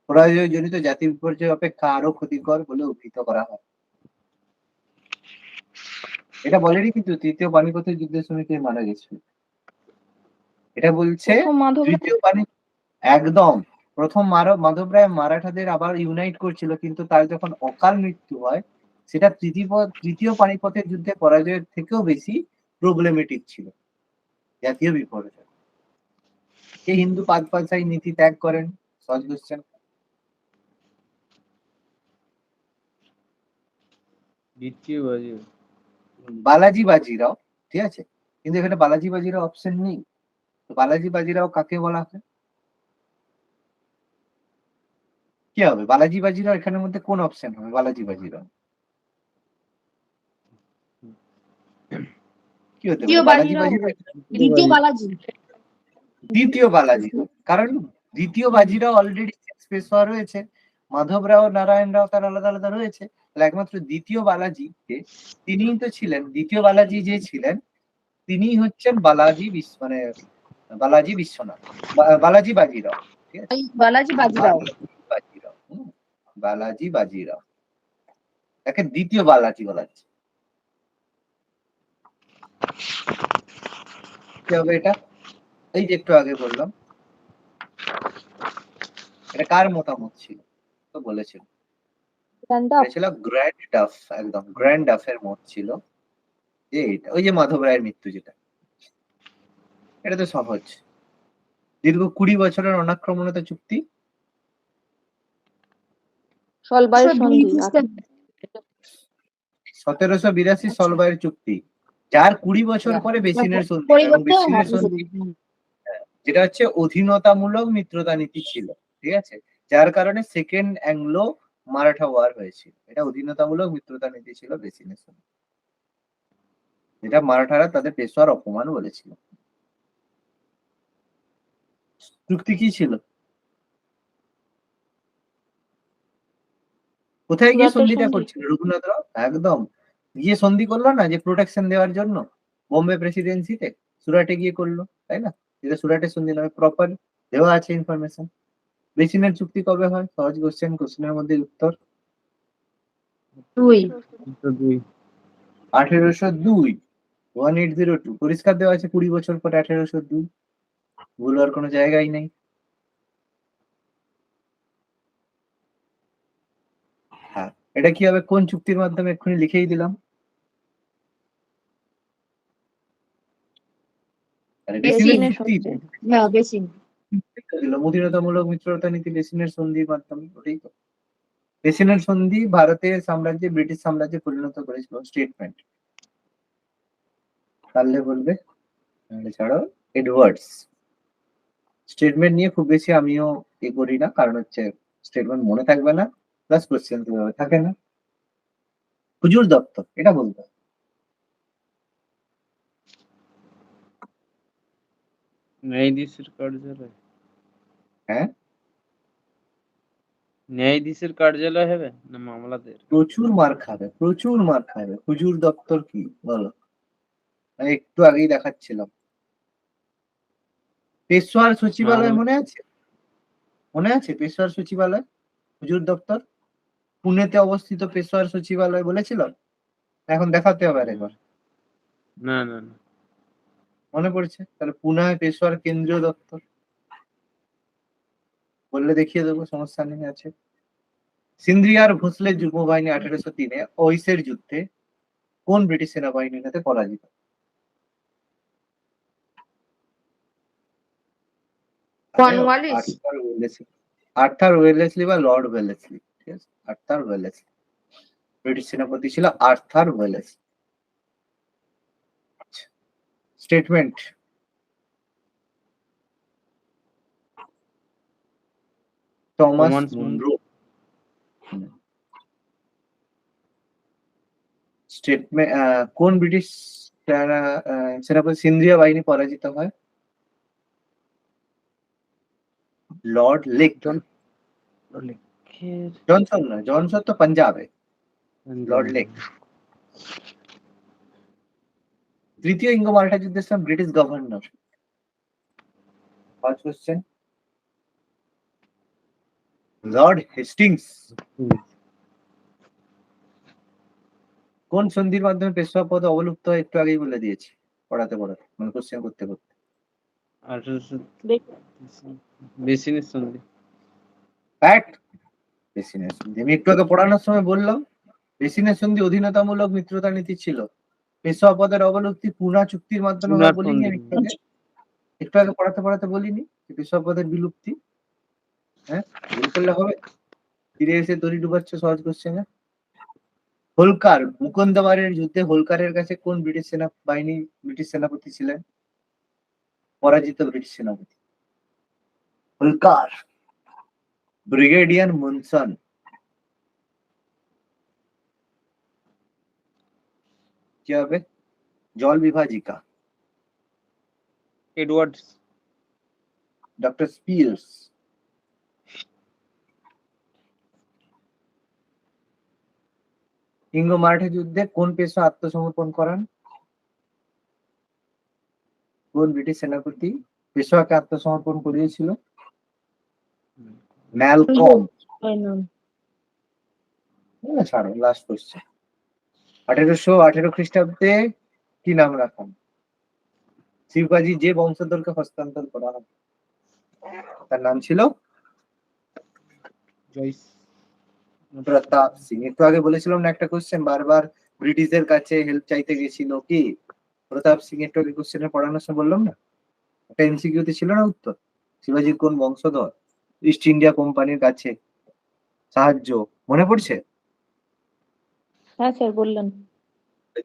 পরাজয়জনিত জাতি বিপর্যয় অপেক্ষা আরো ক্ষতিকর বলে অভিহিত করা হয়? এটা বলেনি কিন্তু তৃতীয় পানিপথের যুদ্ধের সময় কে মারা গেছিল, এটা বলছে তৃতীয় একদম প্রথম মাধব রায় মারাঠাদের আবার ইউনাইট করছিল, কিন্তু তার যখন অকাল মৃত্যু হয় সেটা তৃতীয় পানিপথের যুদ্ধে পরাজয়ের থেকেও বেশি প্রবলেমেটিক ছিল, জাতীয় বিপর্যয়। কে হিন্দু পাদশাহী নীতি ত্যাগ করেন? সহজ কোশ্চেন। বালাজি বাজিরাও, ঠিক আছে, কিন্তু এখানে বালাজি বাজিরাও অপশন নেই। তো বালাজি বাজিরাও কাকে বলা হয়? কি হবে বালাজি বাজিরাও? এখানের মধ্যে কোন অপশন হবে বালাজি বাজিরাও? কি হতে পারে বালাজি বাজিরাও? দ্বিতীয় বালাজি, কারণ দ্বিতীয় বাজিরাও অলরেডি পেশোয়া রয়েছে, মাধব রাও নারায়ণ রাও তার আলাদা আলাদা রয়েছে, তাহলে একমাত্র দ্বিতীয় বালাজি তিনিই তো ছিলেন, দ্বিতীয় বালাজি যে ছিলেন তিনি হচ্ছেন মানে বালাজি বিশ্বনাথ, বালাজি বাজিরাও, ঠিক আছে, বালাজি বাজিরাও। বাজিরাও, বালাজি বাজিরাও, তাকে দ্বিতীয় বালাজি বলা হচ্ছে। কি হবে এটা? এই যে একটু আগে বললাম, এটা কার মতামত ছিল? তো বলেছিল ছিল গ্র্যান্ড ডাফ, একদম গ্র্যান্ড ডাফের মত ছিল যে এটা, ওই যে মাধব রায়ের মৃত্যু যেটা, এটা তো সহজ। দীর্ঘ 20 বছরের অনাক্রমণতা চুক্তি, 1782 সলবায়ের চুক্তি, যার 20 বছর পরে বেসিনের সন্ধি, এবং বেসিনের সন্ধি যেটা হচ্ছে অধীনতামূলক মিত্রতা নীতি ছিল, ঠিক আছে, যার কারণে সেকেন্ড অ্যাংলো মারাঠা ওয়ার হয়েছিল। এটা অধীনতামূলক মিত্রতা নীতি ছিল বেসিনের সন্ধি, যেটা মারাঠারা তাদের পেশোয়ার অপমান বলেছিল। চুক্তি কি ছিল? কোথায় গিয়ে সন্ধিটা করছিল রঘুনাথ রাও? একদম গিয়ে সন্ধি করলো না, যে প্রোটেকশন দেওয়ার জন্য বোম্বে প্রেসিডেন্সিতে সুরাটে গিয়ে করলো, তাই না? যেটা সুরাটের সন্ধি নামে প্রপার দেওয়া আছে ইনফরমেশন। বেসিনের চুক্তি কবে হয়? সহজ কোশ্চেন, কোশ্চেনের মধ্যে উত্তর 1802, 1802 পরিষ্কার দেওয়া আছে, 20 বছর পরে 1802, ভুল হওয়ার কোনো জায়গাই নেই। হ্যাঁ, এটা কি হবে? কোন চুক্তির মাধ্যমে? এক্ষুনি লিখেই দিলাম, বেসিনের চুক্তি অধীনতামূলক মিত্রতা নীতি, বেসিনের সন্ধির মাধ্যমে, ওটাই তো। বেসিনের সন্ধি ভারতের সাম্রাজ্যে ব্রিটিশ সাম্রাজ্যে পরিণত করেছিল। স্টেটমেন্ট পারলে বলবে, এছাড়াও এডওয়ার্ডস। স্টেটমেন্ট নিয়ে খুব বেশি আমিও এ করি না, কারণ হচ্ছে স্টেটমেন্ট মনে থাকবে না, প্লাস কোশ্চেন থাকে না। হুজুর দত্ত, এটা বলতে হবে। ন্যায়াধীশের কার্যালয়, হ্যাঁ, ন্যায়াধীশের কার্যালয় হবে না মামলাদের? প্রচুর মার খাবে, প্রচুর মার খাবে। হুজুর দপ্তর কি বলো? আমি একটু আগেই দেখাচ্ছিলাম। পেশোয়ার সচিবালয় মনে আছে? মনে আছে পেশোয়ার সচিবালয়, হুজুর দপ্তর? পুনেতে অবস্থিত পেশোয়ার সচিবালয় বলেছিলাম, এখন দেখাতে হবে আরেকবার। না না না, মনে পড়ছে? তাহলে পুনে পেশোয়ার কেন্দ্রীয় দপ্তর বললে দেখিয়ে দেবো, সমস্যা নেই আছে। সিন্ধিয়ার ভোসলে যুগ্ম বাহিনী 1803 ওইসের যুদ্ধে কোন ব্রিটিশ সেনাবাহিনীর সাথে পরাজিত? আর্থার ওয়েলেসলি বা লর্ড ওয়েলেসলি, ঠিক আছে, আর্থার ওয়েলেসলি। ব্রিটিশ সেনাপতি ছিল Arthur Wellesley. Statement Thomas Munro. Statement কোন ব্রিটিশ সেনাপতি সিন্ধিয়া বাহিনী পরাজিত হয়? লর্ড লিকটন। জনসন না, জনসন তো পাঞ্জাবে, লর্ড লেক। তৃতীয় ইঙ্গো মারাঠা যুদ্ধের সময় British governor, first question, Lord Hastings. কোন সন্ধির মাধ্যমে পেশোয়া পদ অবলুপ্ত হয়? একটু আগেই বলে দিয়েছি, পড়াতে পড়াতে, মানে কোশ্চেন করতে করতে। বেসিনের সন্ধি। ফ্যাক্ট, বেসিনের সন্ধি। আমি একটু আগে পড়ানোর সময় বললাম, বেসিনের সন্ধি অধীনতামূলক মিত্রতা নীতি ছিল। পেশোয়া পদের অবলুপ্তি পুনা চুক্তির মাধ্যমে হয় বলিনি আমি একটু আগে পড়াতে পড়াতে বলিনি পেশোয়া পদের বিলুপ্তি? হ্যাঁ, ভুল করলে হবে? ফিরে এসে দড়ি ডুবাচ্ছে সহজ কোশ্চেনে। হোলকার, মুকুন্দবাড়ির যুদ্ধে হোলকারের কাছে কোন ব্রিটিশ সেনাবাহিনী ব্রিটিশ সেনাপতি ছিলেন? পরাজিত ব্রিটিশ সেনাপতি হোলকার, ব্রিগেডিয়ার মুনসন। কি হবে? জল বিভাজিকা, এডওয়ার্ডস। Doctor Spears. ইঙ্গ মারাঠা যুদ্ধে কোন পেশওয়া আত্মসমর্পণ করান? কোন ব্রিটিশ সেনাপতি পেশওয়াকে আত্মসমর্পণ করিয়েছিল? ম্যালকম। ছাড়ো, লাস্ট কোশ্চেন। 1818 খ্রিস্টাব্দে কি নাম রাখেন শিবাজি যে বংশধরকে হস্তান্তর করা হয়? তার নাম ছিল প্রতাপ সিং। একটু আগে বলেছিলাম না একটা কোশ্চেন, বারবার ব্রিটিশদের কাছে হেল্প চাইতে গেছিল কি? প্রতাপ সিং। একটু আগে কোশ্চেনে পড়ানোর সময় বললাম না, একটা এমসিকিউতে ছিল না উত্তর, শিবাজির কোন বংশধর ইস্ট ইন্ডিয়া কোম্পানির কাছে সাহায্য, মনে পড়ছে? হ্যাঁ স্যার বললেন।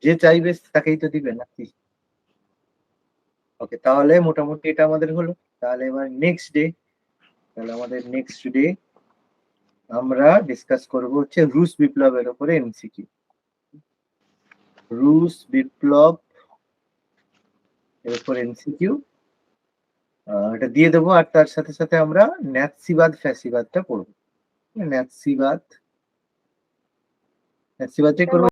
যে চাইবে তাকেই তো দিবে নাকি? ওকে, তাহলে মোটামুটি এটা আমাদের হলো। তাহলে এবার নেক্সট ডে, তাহলে আমাদের নেক্সট ডে আমরা ডিসকাস করব হচ্ছে রুশ বিপ্লবের উপরে এমসিকিউ। রুশ বিপ্লব এর উপর এমসিকিউ এটা দিয়ে দেবো, আর তার সাথে সাথে আমরা ন্যাৎসিবাদ ফ্যাসিবাদটা পড়বো। ন্যাৎসিবাদটাই করবো।